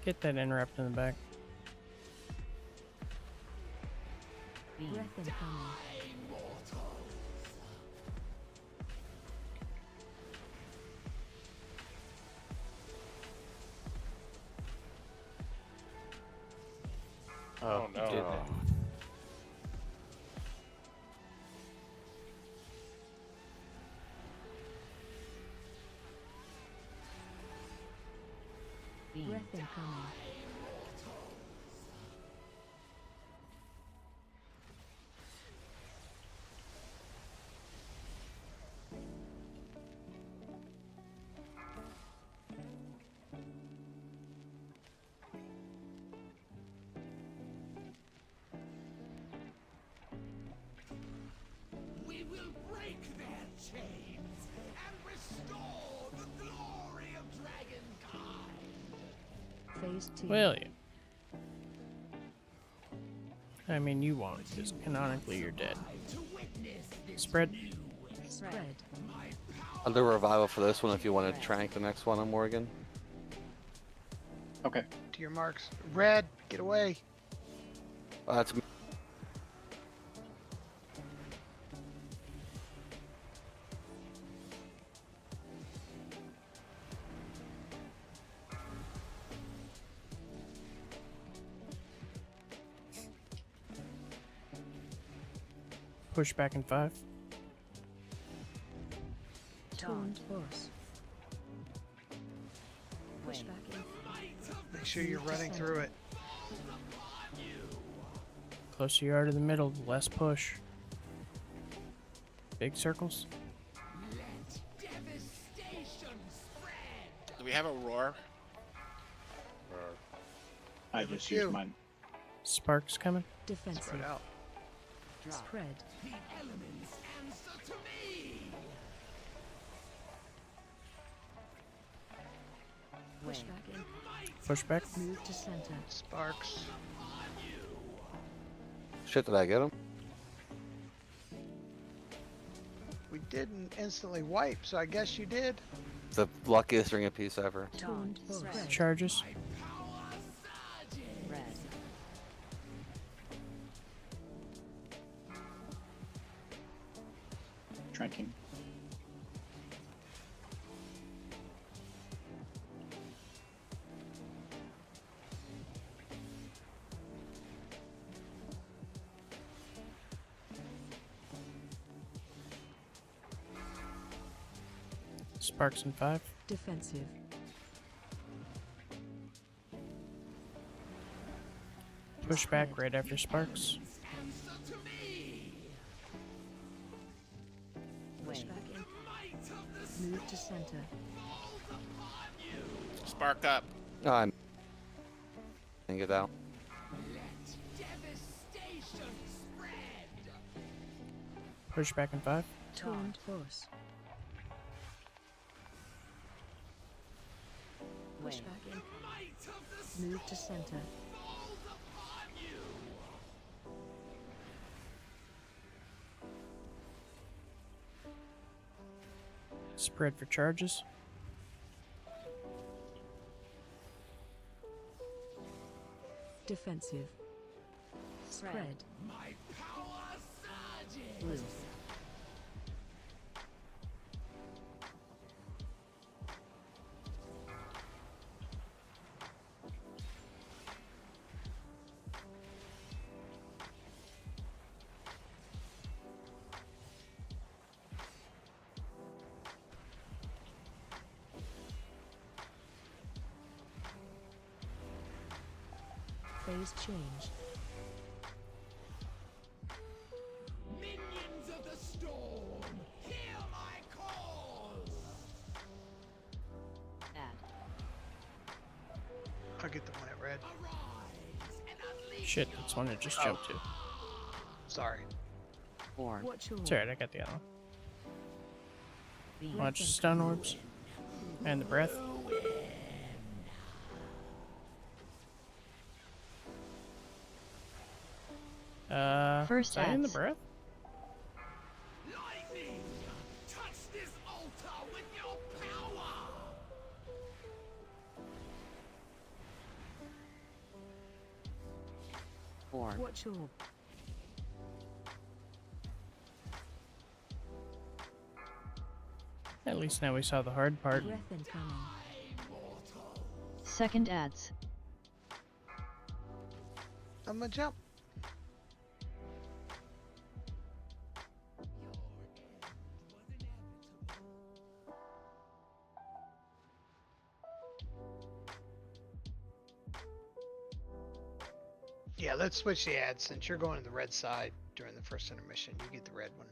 Get that interrupt in the back. Breath incoming. Oh, no. did that. Breath incoming. We will break their chains and restore the glory of dragonkind. Phase 2. Will you? I mean, you won't, because canonically you're dead. Spread. Spread. I'll do a revival for this one if you want to trank the next one on Morgan. Okay. To your marks. Red, get away. That's Push back in 5. Taunt boss. Push back in. Make sure you're running through it. Closer you are to the middle, the less push. Big circles. Do we have a roar? I just used mine. Sparks coming. Defensive. Spread out. Spread. The elements answer to me. Push back in. Push back. Move to center. Sparks. Shit, did I get him? We didn't instantly wipe, so I guess you did. The luckiest ring of peace ever. Taunt boss. Charges. Red. Drinking. Sparks in 5. Defensive. Push back right after sparks. Push back in. Move to center. Spark up. No, I'm. Get out. Push back in 5. Taunt boss. Push back in. Move to center. Spread for charges. Defensive. Spread. Blue. Phase change. Minions of the storm, hear my cause. I'll get the one at red. Shit, that's one it just jumped to. Sorry. Watch your It's alright, I got the other one. Watch stun orbs. And the breath. First is that in the ads. breath? Lightning, touch this altar with your power. Watch your At least now we saw the hard part. breath incoming. Second ads. I'm gonna jump. Yeah, let's switch the ads. Since you're going to the red side during the first intermission, you get the red one.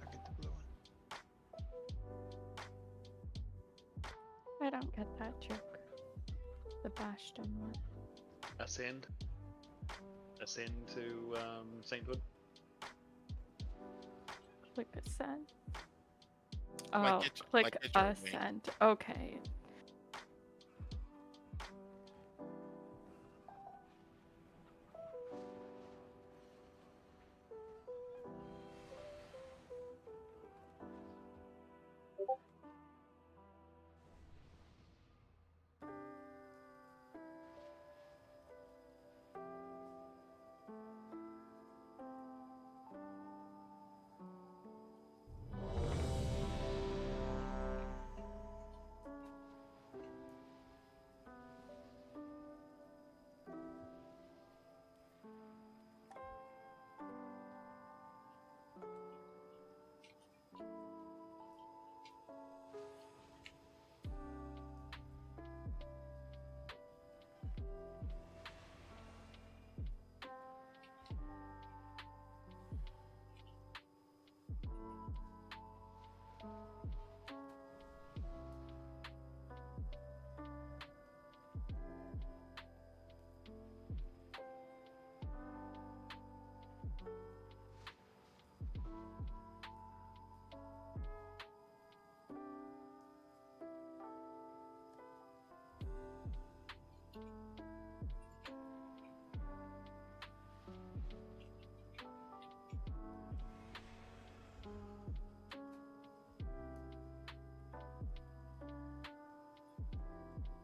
I get the blue one. I don't get that joke. The Bastion one. Ascend. Ascend to Sainthood. Click ascend. Like Oh, get- click like get your wing. ascend. Okay.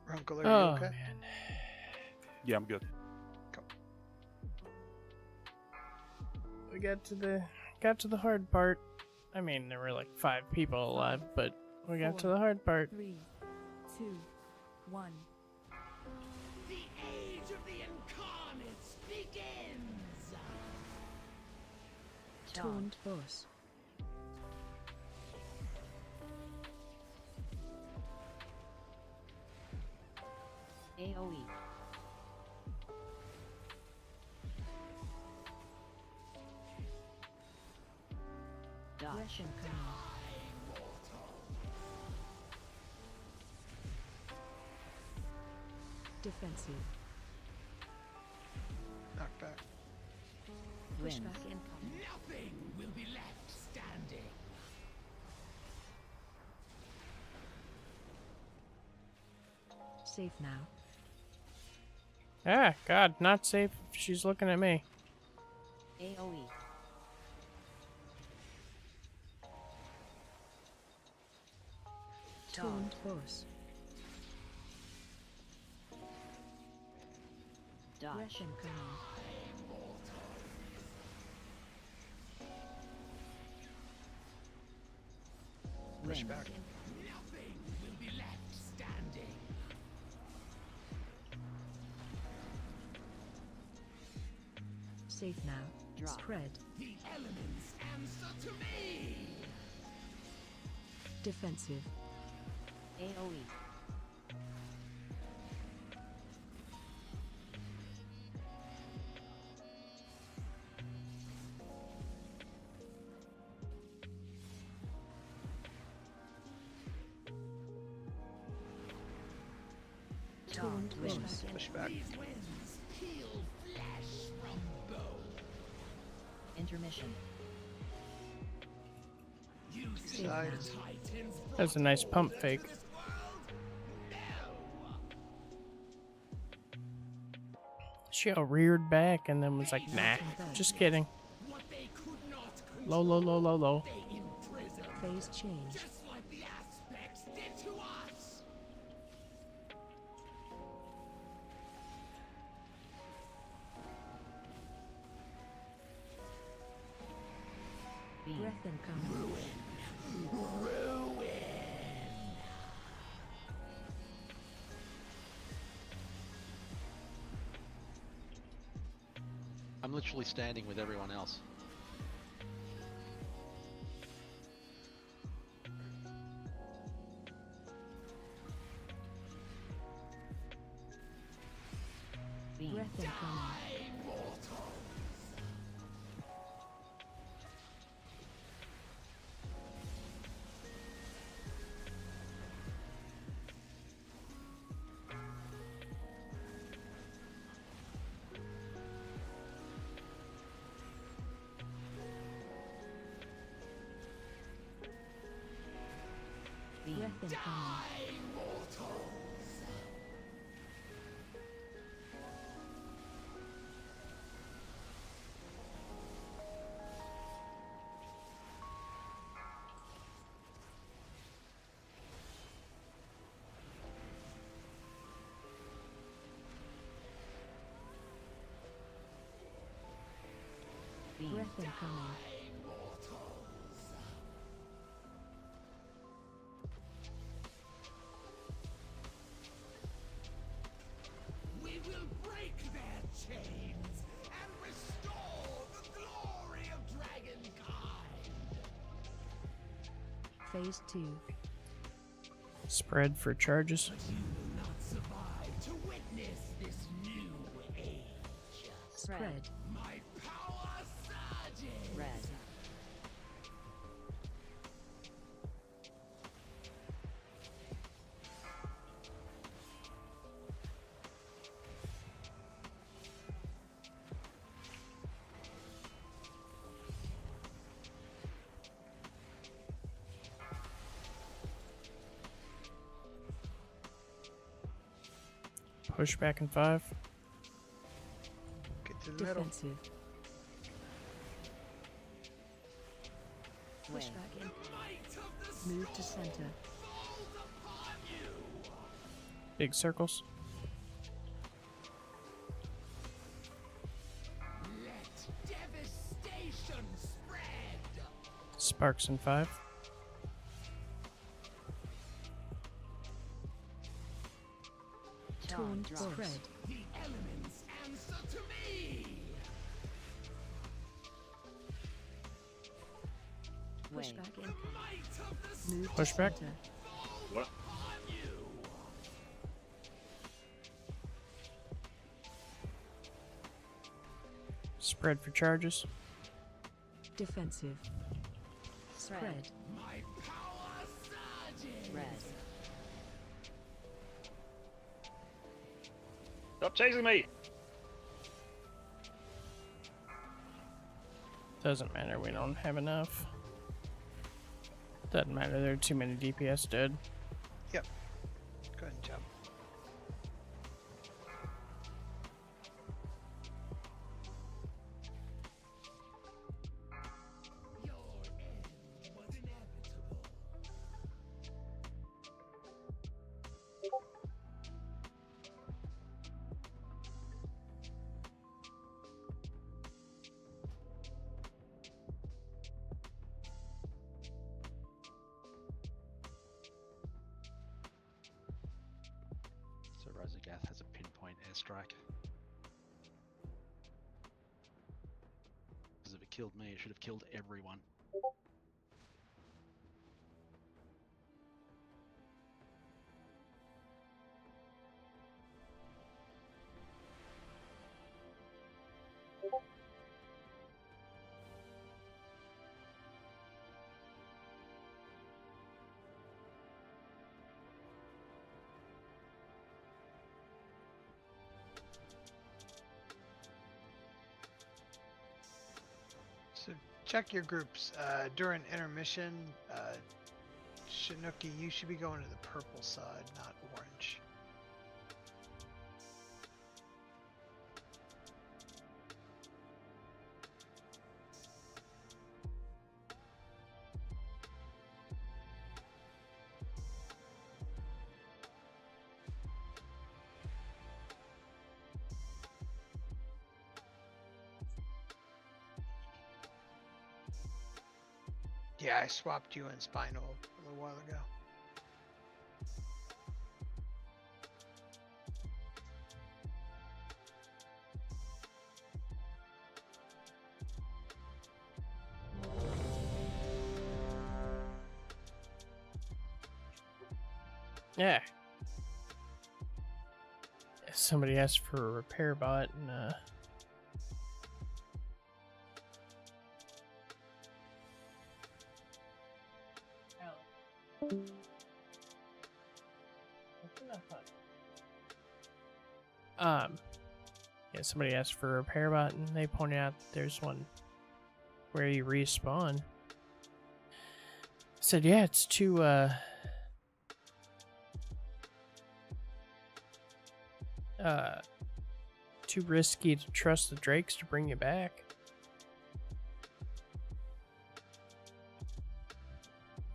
Runkle, are you Oh, okay? man. Yeah, I'm good. We got to the hard part. I mean, there were like 5 people alive, but we got to the hard part. 3, 2, 1. The age of the incarnates begins! Taunt boss. AoE. Dodge. Russian command. Defensive. Knockback. Pushback incoming. Nothing will be left standing. Safe now. Ah, God, not safe. She's looking at me. AoE. Taunt boss. Dodge. Russian command. Pushback. Nothing will be left standing. Safe now. Drop. Spread. The elements answer to me. Defensive. AoE. Taunt boss. Pushback. These winds peel flesh from bone. Intermission. You see Side. the titans That's a nice pump fake. this world? No. She all reared back and then was like, nah, just kidding. What they could not Low, low, low, low, low. they imprison. Phase change. Just like the aspects did to us. Beam. Breath incoming. I'm literally standing with everyone else. Beam. Breath incoming. Beam. Breath incoming. Beam. Breath incoming. We will break their chains and restore the glory of dragonkind. Phase 2. Spread for charges. You will not survive to witness this new age. Spread. My power surges. Red. Push back in 5. Get to the middle. Defensive. Push Way. back in. Move to center. Big circles. Sparks in 5. Taunt spread. Push Way. back in. Move Push to back. center. What? Spread for charges. Defensive. Spread. Red. Stop chasing me! Doesn't matter, we don't have enough. Doesn't matter, there are too many DPS dead. Yep. Go ahead and jump. So Raszageth has a pinpoint airstrike. Because if it killed me, it should have killed everyone. So check your groups. During intermission, Shinuki, you should be going to the purple side, not orange. Yeah, I swapped you and Spinal a little while ago. Yeah. Somebody asked for a repair bot and yeah, somebody asked for a repair bot and they pointed out that there's one where you respawn. Said, yeah, it's too risky to trust the Drakes to bring you back.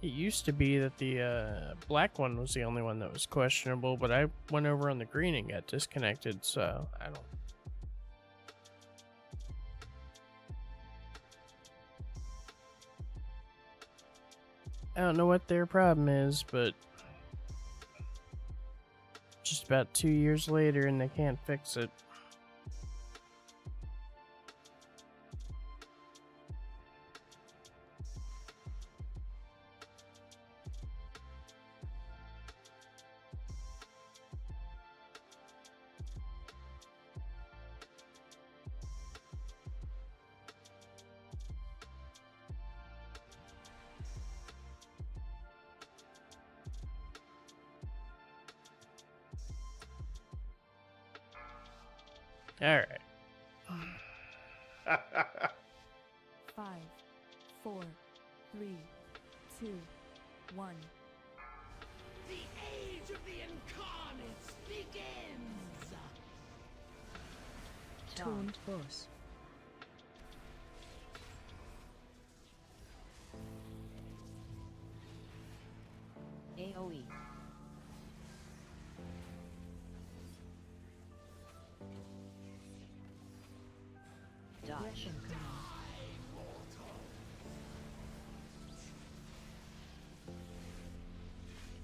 It used to be that the black one was the only one that was questionable, but I went over on the green and got disconnected, so I don't know what their problem is, but just about 2 years later and they can't fix it. Alright. 5, 4, 3, 2, 1. The age of the incarnates begins! Taunt boss. AoE. Dodge.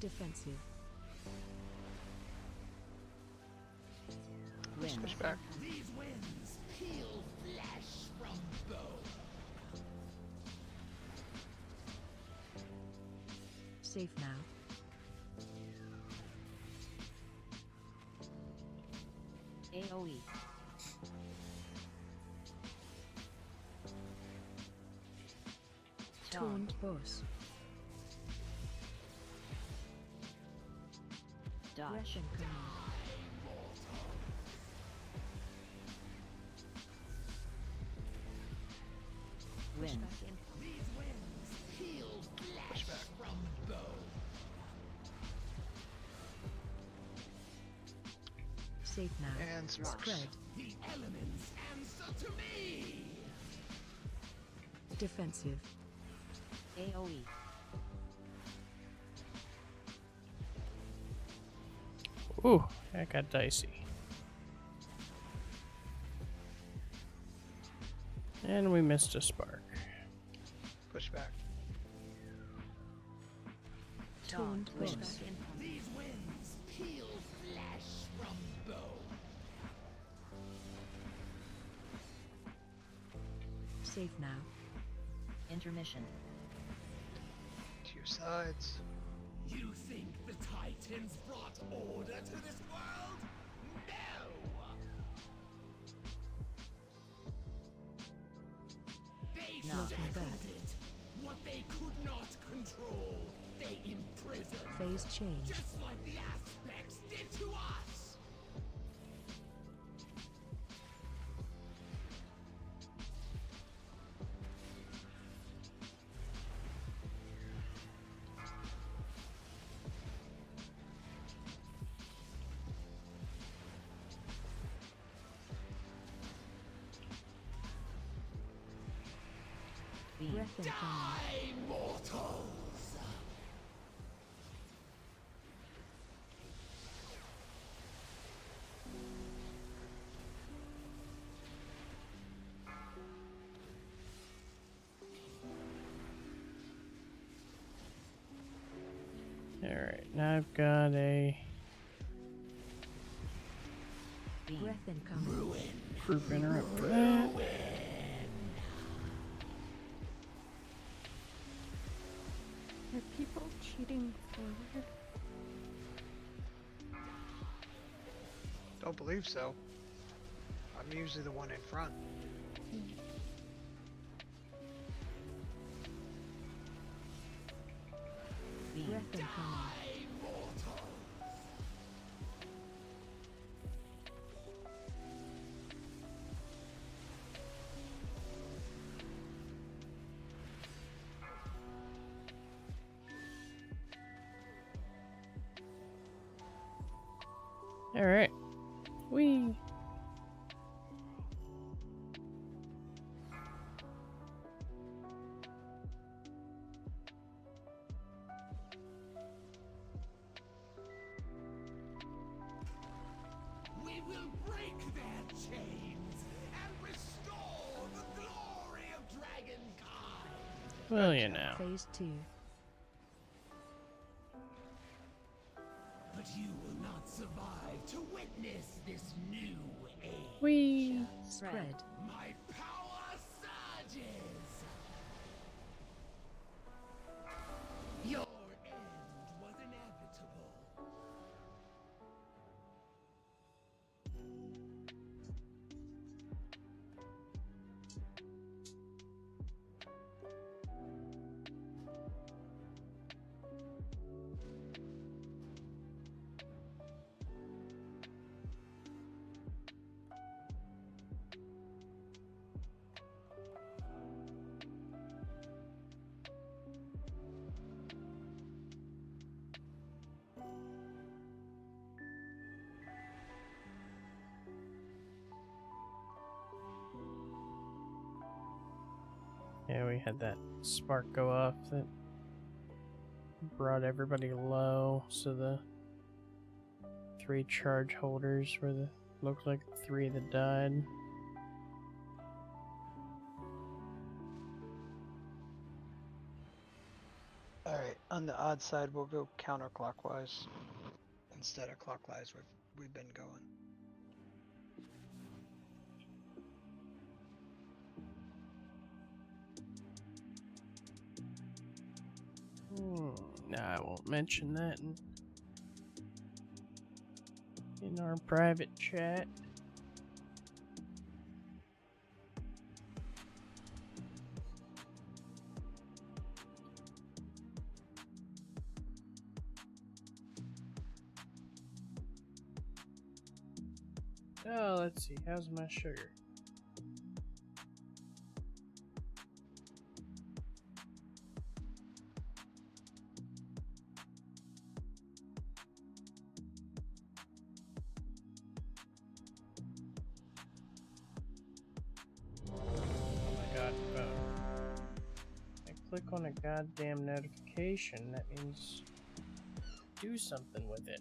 Defensive. Switch back. These winds peel flesh from bone. Safe now. AoE. Taunt boss. Dodge. Wind. These winds peel flesh from bone. Safe now. And smart. Spread. The elements answer to me. Defensive. AoE. Ooh, that got dicey. And we missed a spark. Push back. Taunt boss. These winds peel flesh from bone. Safe now. Intermission. To your sides. You think the Titans brought order to this world? No! They Nothing shackled bad. it. What they could not control, they imprisoned. Phase change. Just like the aspects did to us. Breath and fire. Die, mortals! Alright, now I've got a Breath incoming. group interrupt for that. Are people cheating forward? Don't believe so. I'm usually the one in front. Breath incoming. Alright. Whee! We will break their chains and restore the glory of Dragonkind. Well, you know. Phase 2. But you will not survive to witness this new age. Whee! Spread. My power surges. Your end was inevitable. Yeah, we had that spark go off that brought everybody low, so the 3 charge holders were the looked like the 3 that died. Alright, on the odd side, we'll go counterclockwise instead of clockwise. We've been going. No, I won't mention that in our private chat. Oh, let's see. How's my sugar? Click on a goddamn notification, that means do something with it.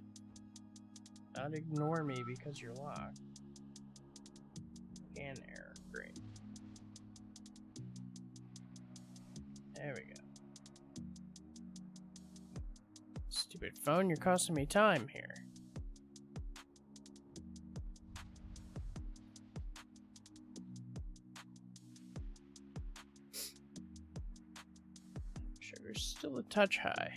Not ignore me because you're locked. Scan error, great. There we go. Stupid phone, you're costing me time here. Sugar's still a touch high.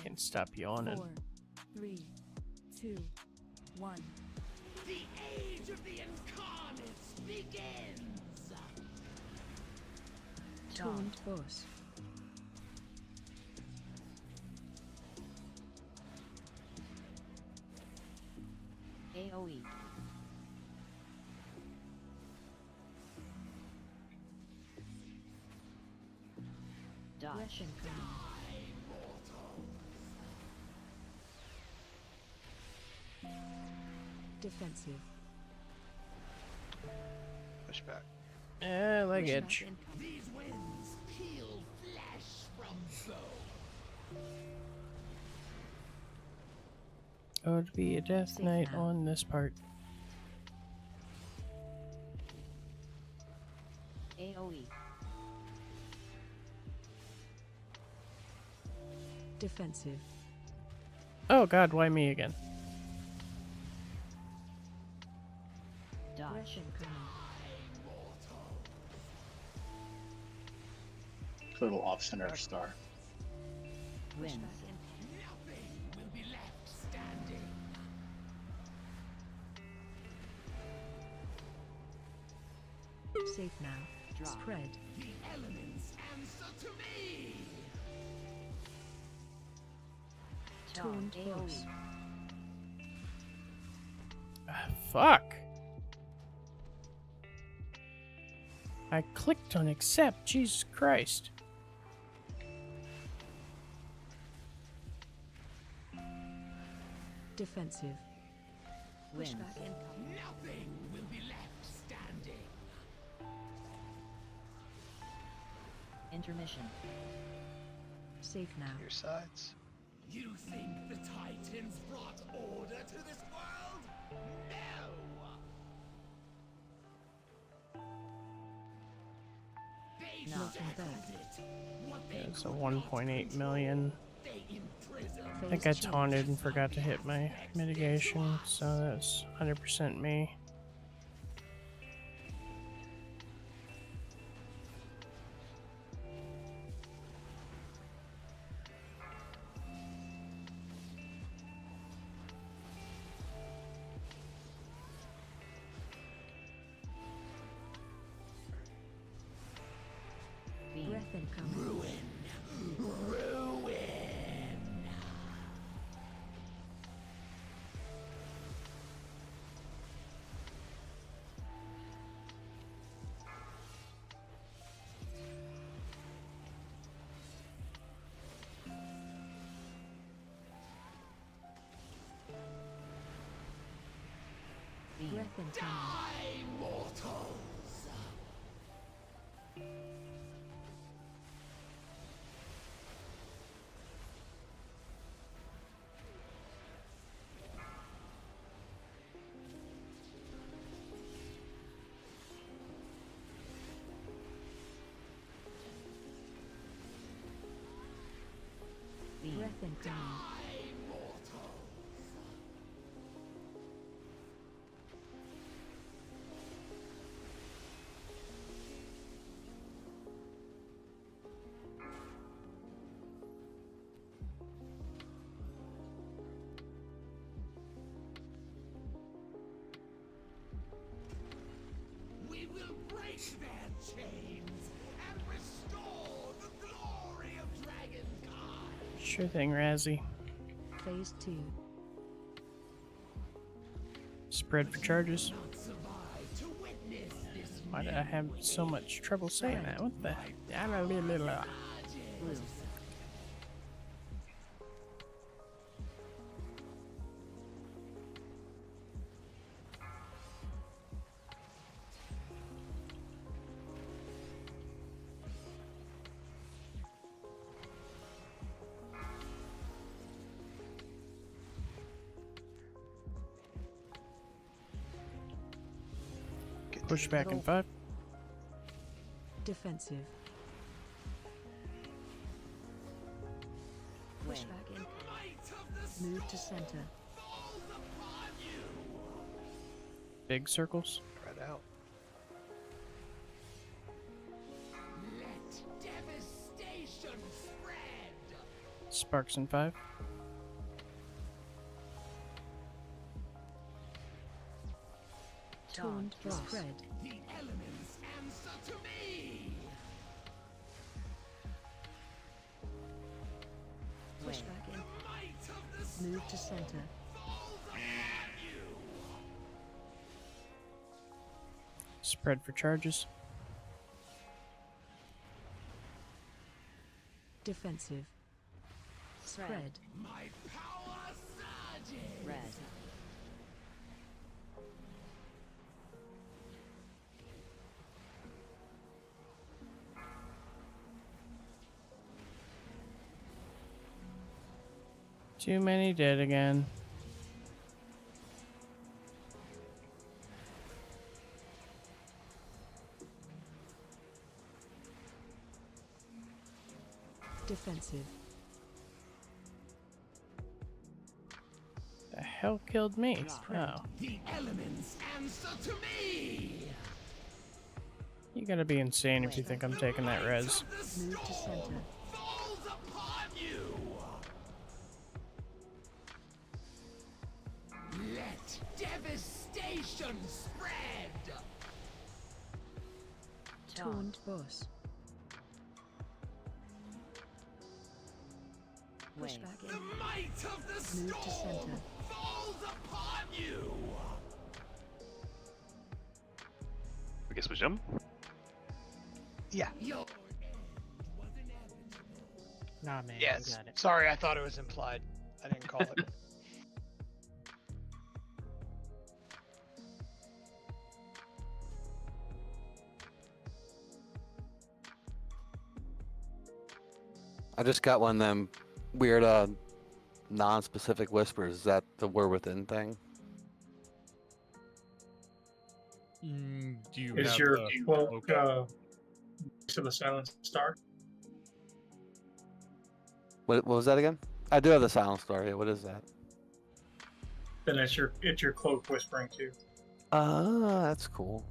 Can't stop yawning. 4, 3, 2, 1. The age of the incarnates begins! Taunt boss. AoE. Dodge. Defensive. Push back. Yeah, like edge. These winds peel flesh from bone. Oh, it'd be a death knight on this part. AoE. Defensive. Oh god, why me again? Dodge. Little off-center star. Wins. Nothing will be left standing. Safe now. Drop. Spread. The elements answer to me. Taunt boss. Fuck. I clicked on accept, Jesus Christ. Defensive. Wins. Nothing will be left standing. Intermission. Safe now. Your sides. You think the Titans brought order to this world? No! They Not settled bad. it. What they It's a 1.8 million. they imprisoned. I think I taunted and forgot to hit my mitigation, so that's 100% me. Breath incoming. Breath incoming. Breath incoming. We will break their chains and restore the glory of Dragon's Sure thing, Razzie. Phase 2. Spread for charges. Why did I have so much trouble saying that? What the? I don't know. Blue. Push back in 5. Defensive. Push back in. Move to center. Big circles. Spread out. Let devastation spread. Sparks in 5. Taunt spread. The elements answer to me. Push back in. Move to center. Spread for charges. Defensive. Spread. My power surges. Red. Too many dead again. Defensive. The hell killed me? Oh, The elements answer to me. you gotta be insane if you think I'm taking that res. Move to center. Falls upon you. Let devastation spread. Taunt boss. Push back The in. might of the Move to storm center. falls upon you. I guess we jump. Yeah. Your Nah, man, Yes. you got it. Sorry, I thought it was implied. I didn't call it. I just got one of them weird non-specific whispers. Is that the we're within thing? Do you Is have your the cloak to the silent star? What was that again? I do have the silent star. Yeah, what is that? Then it's your cloak whispering too. Ah, that's cool.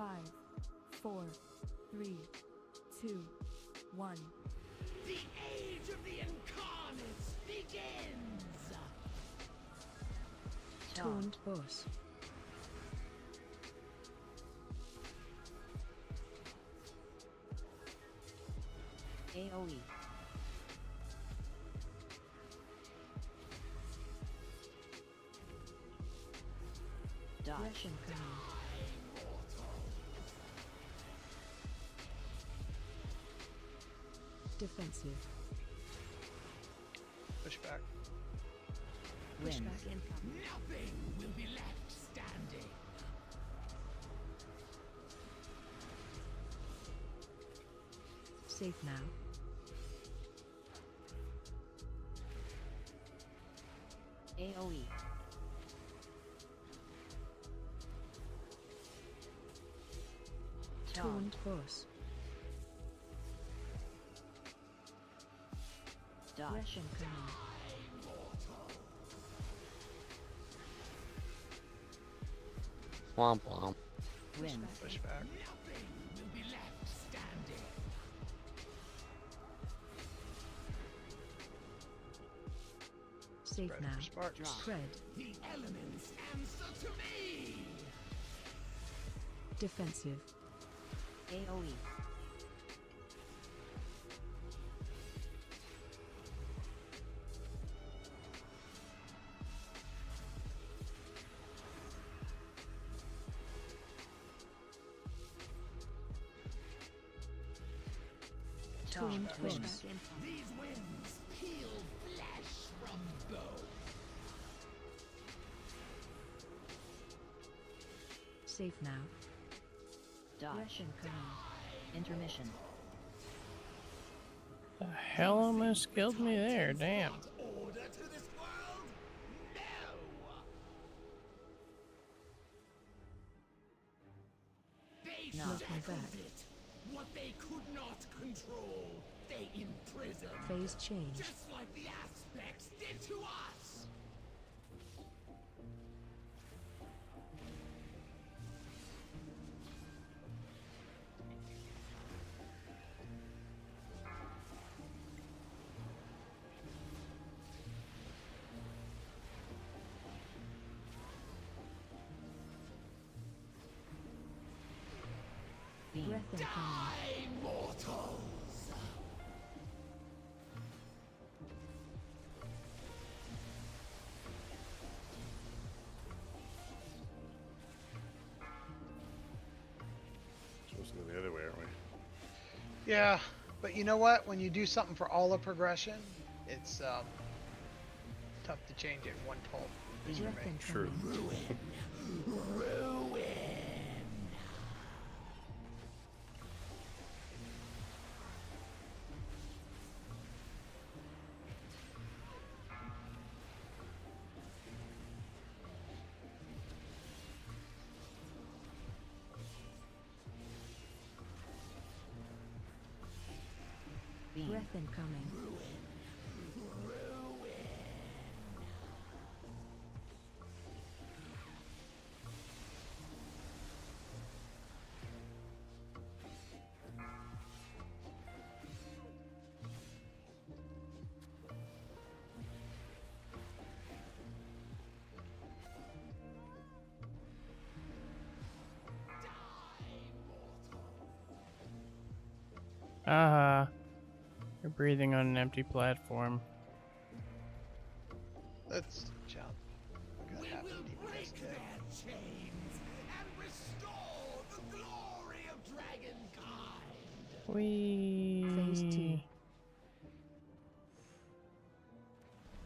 5, 4, 3, 2, 1. The age of the incarnates begins! Taunt boss. AoE. Dodge. Russian command. Defensive. Pushback. Pushback incoming. Nothing will be left standing. Safe now. AoE. Taunt boss. Dodge. Russian command. Womp womp. Wind. Pushback. Nothing will be left standing. Safe Spread now. for sparks. Spread. The elements answer to me. Defensive. AoE. Taunt boss. These winds peel flesh from bone. Safe now. Dodge. Russian command. Intermission. The hell almost killed me there, damn. Order to this world? No! They Knocking shackled back. it. What they could not control, they imprisoned. Phase change. Just like the aspects did to us. Beam. Breath incoming. Die, mortals! Supposed to go the other way, aren't we? Yeah, but you know what? When you do something for all of progression, it's tough to change it in one pull. Breath True. incoming. Ruin! Beam. Breath incoming. You're breathing on an empty platform. That's jump. That happened even Break yesterday. their chains and restore the glory of dragonkind. Phase 2.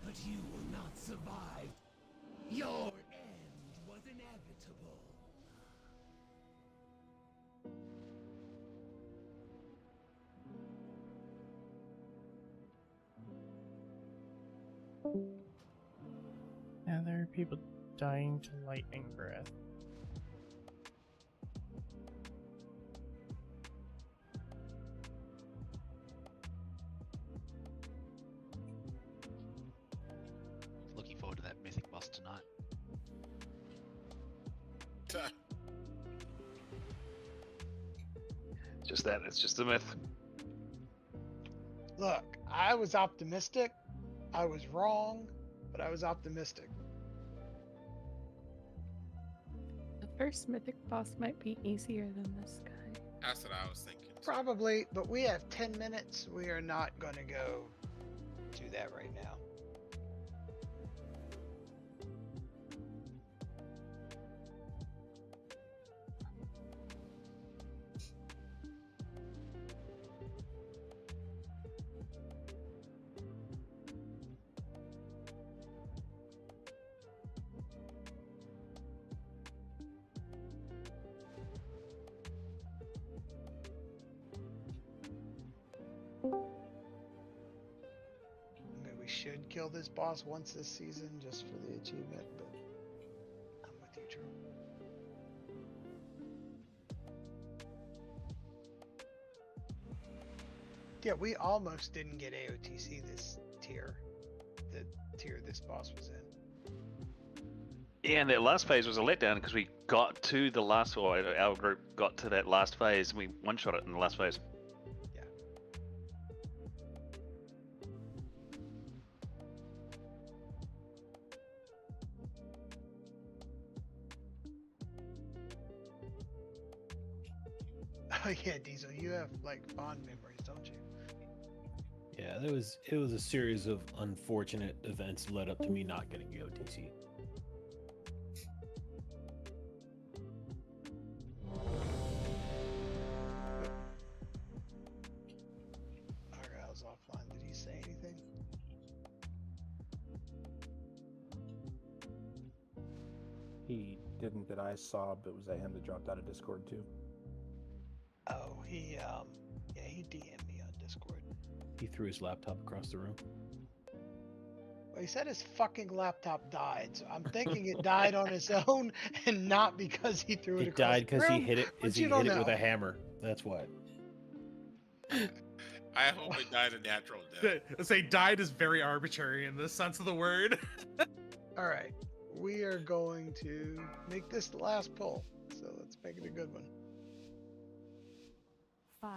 But you will not survive. Your end was inevitable. Now there are people dying to lightning breath. Looking forward to that mythic boss tonight. Just that. It's just a myth. Look, I was optimistic. I was wrong, but I was optimistic. The first mythic boss might be easier than this guy. That's what I was thinking. Probably, but we have 10 minutes. We are not going to go do that right now. We should kill this boss once this season just for the achievement, but I'm with you, Drew. Yeah, we almost didn't get AOTC this tier. The tier this boss was in. Yeah, and that last phase was a letdown because we got to the last, or our group got to that last phase, and we one-shot it in the last phase. Oh yeah, Diesel, you have like fond memories, don't you? Yeah, it was a series of unfortunate events led up to me not getting the OTC. Argyle's offline. Did he say anything? He didn't that I saw, but was that him that dropped out of Discord too? Oh, he DM'd me on Discord. He threw his laptop across the room. Well, he said his fucking laptop died, so I'm thinking it died on its own and not because he threw it It across died the because room, he hit it. but He you hit don't it with know. a hammer. That's what. I hope it died a natural death. Say died is very arbitrary in the sense of the word. All right, we are going to make this the last pull, so let's make it a good one. 5,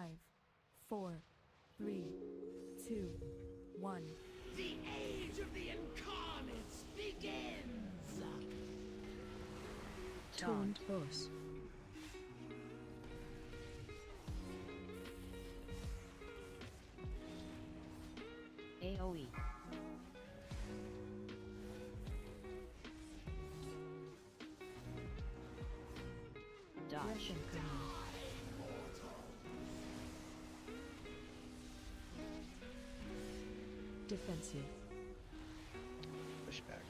4, 3, 2, 1. The age of the incarnates begins! Taunt boss. AoE. Dodge. Russian command. Defensive. Push back.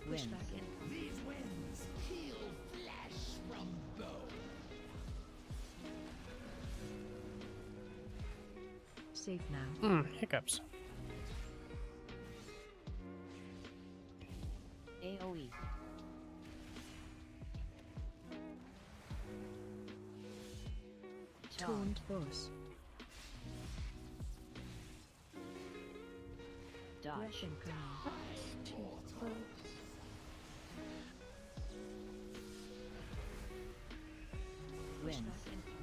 Push Wind. back in. These winds heal flesh from bone. Safe now. Hiccups. AoE. Taunt boss. Dodge. Russian command. Too close. Wind.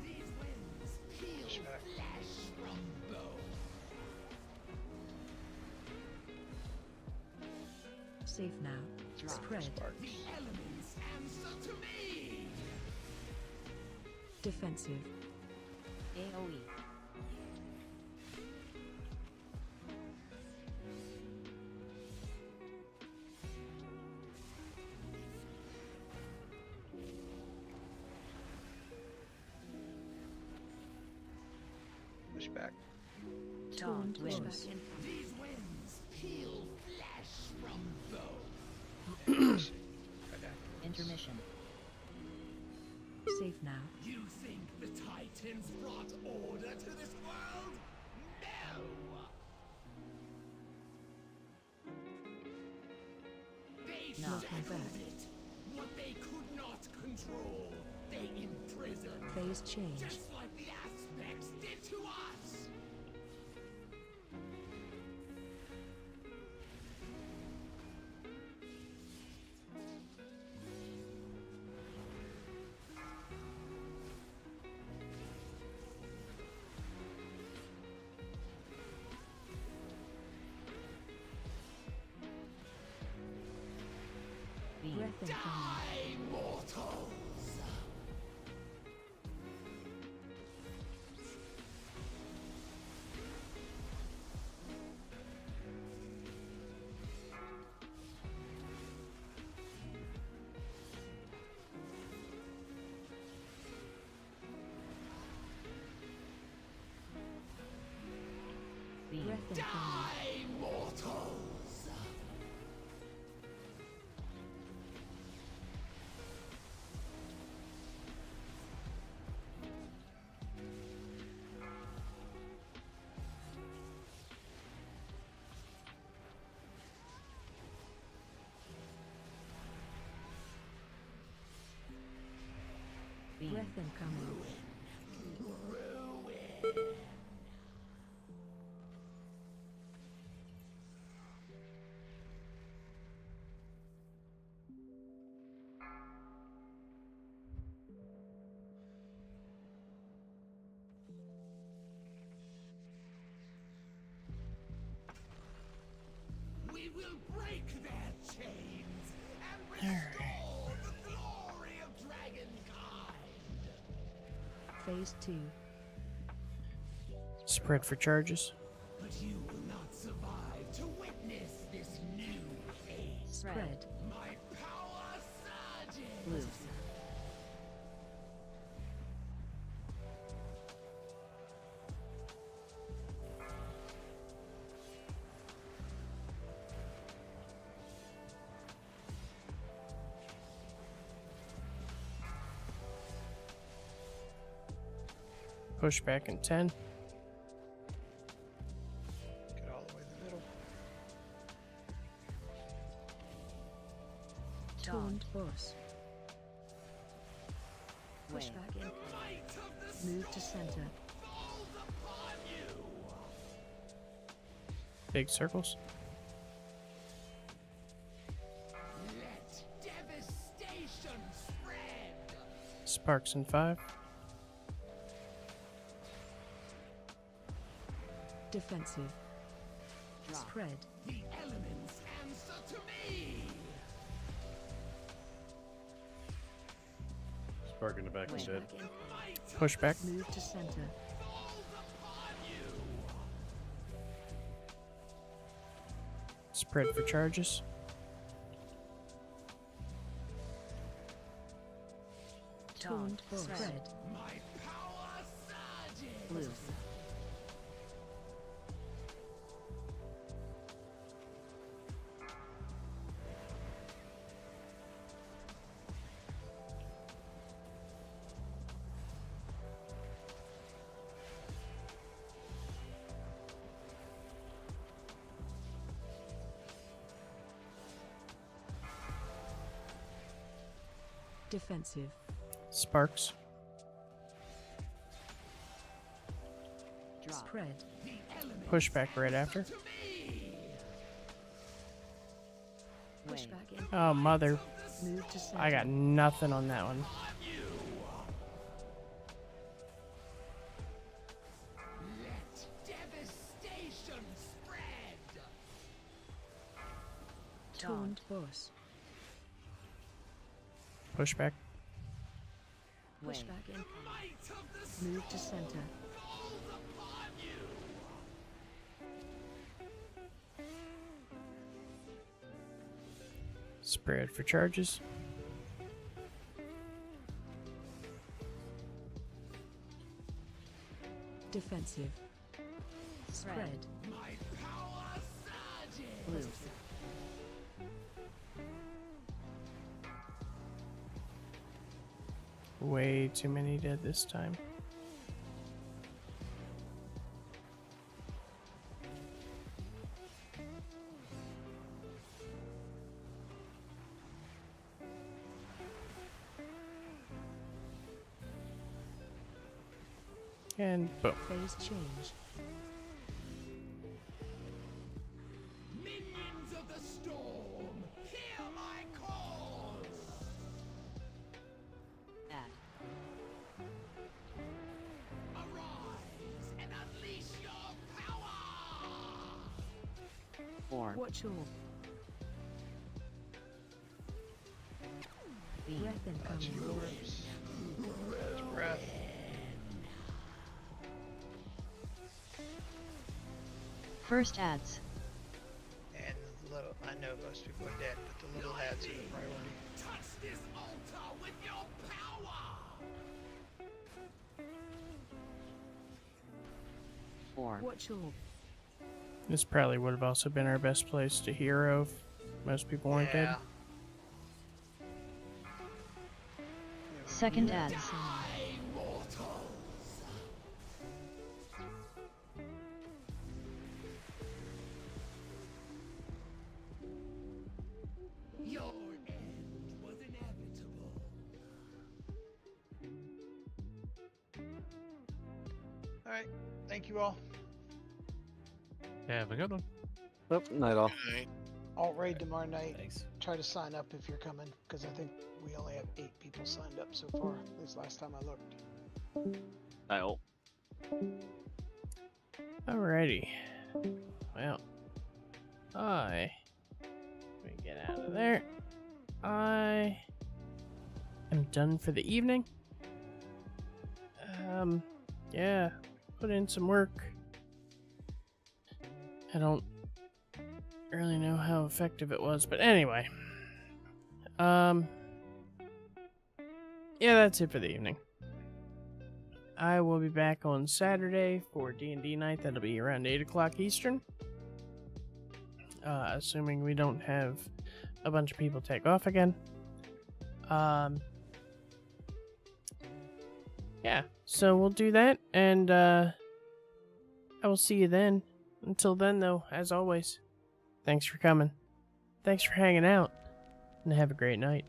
These winds heal flesh from bone. Safe now. Spread. The elements answer to me! Defensive. AoE. Push back. Taunt. Wind. Wind. These winds heal flesh from bone. Intermission. Safe now. You think the Titans brought order to this world? No! They Knocking shackled back. it. What they could not control, they imprisoned. Phase change. Just like the aspects did to us! Breath incoming. Breath incoming. Breath incoming. We will break their chains and restore the glory of dragonkind. Phase 2. Spread for charges. But you will not survive to witness this new age. Spread. My power surges. Blue. Push back in 10. Get all the way to the middle. Taunt boss. Push Wait. back in. Move to center. Big circles. Let devastation spread. Sparks in 5. Defensive. Drop. Spread. The elements answer to me. Spark in the back and dead. Push back. Move to center. Spread for charges. Taunt boss. Spread. My power surges. Blue. Defensive. Sparks. Drop. Spread. Push back right after. Push Wait. back in. Oh, mother. Move to center. I got nothing on that one. Let devastation spread. Taunt boss. Push back. Push Wait. back in. Might of the Move to center. falls upon you. Spread for charges. Defensive. Spread. My power surges. Blue. Way too many dead this time. And boom. Phase change. Minions of the storm, hear my calls. Add. Arise and unleash your power. 4. Watch all. ready. Touch your orbs. Touch your breath. First ads. And the little, I know most people are dead, but the little ads are the priority. Touch this altar with your power! 4. Watch all. This probably would have also been our best place to hero if most people weren't dead. Second ads. Your end was inevitable. Alright, thank you all. Have a good one. Oh, night all. Alt raid tomorrow night. Thanks. Try to sign up if you're coming, because I think we only have 8 people signed up so far. At least last time I looked. Night all. Alrighty. Well, let me get out of there. I am done for the evening. Yeah, put in some work. I don't really know how effective it was, but anyway. Yeah, that's it for the evening. I will be back on Saturday for D&D night. That'll be around 8 o'clock Eastern. Assuming we don't have a bunch of people take off again. Yeah, so we'll do that, and I will see you then. Until then, though, as always, thanks for coming. Thanks for hanging out, and have a great night.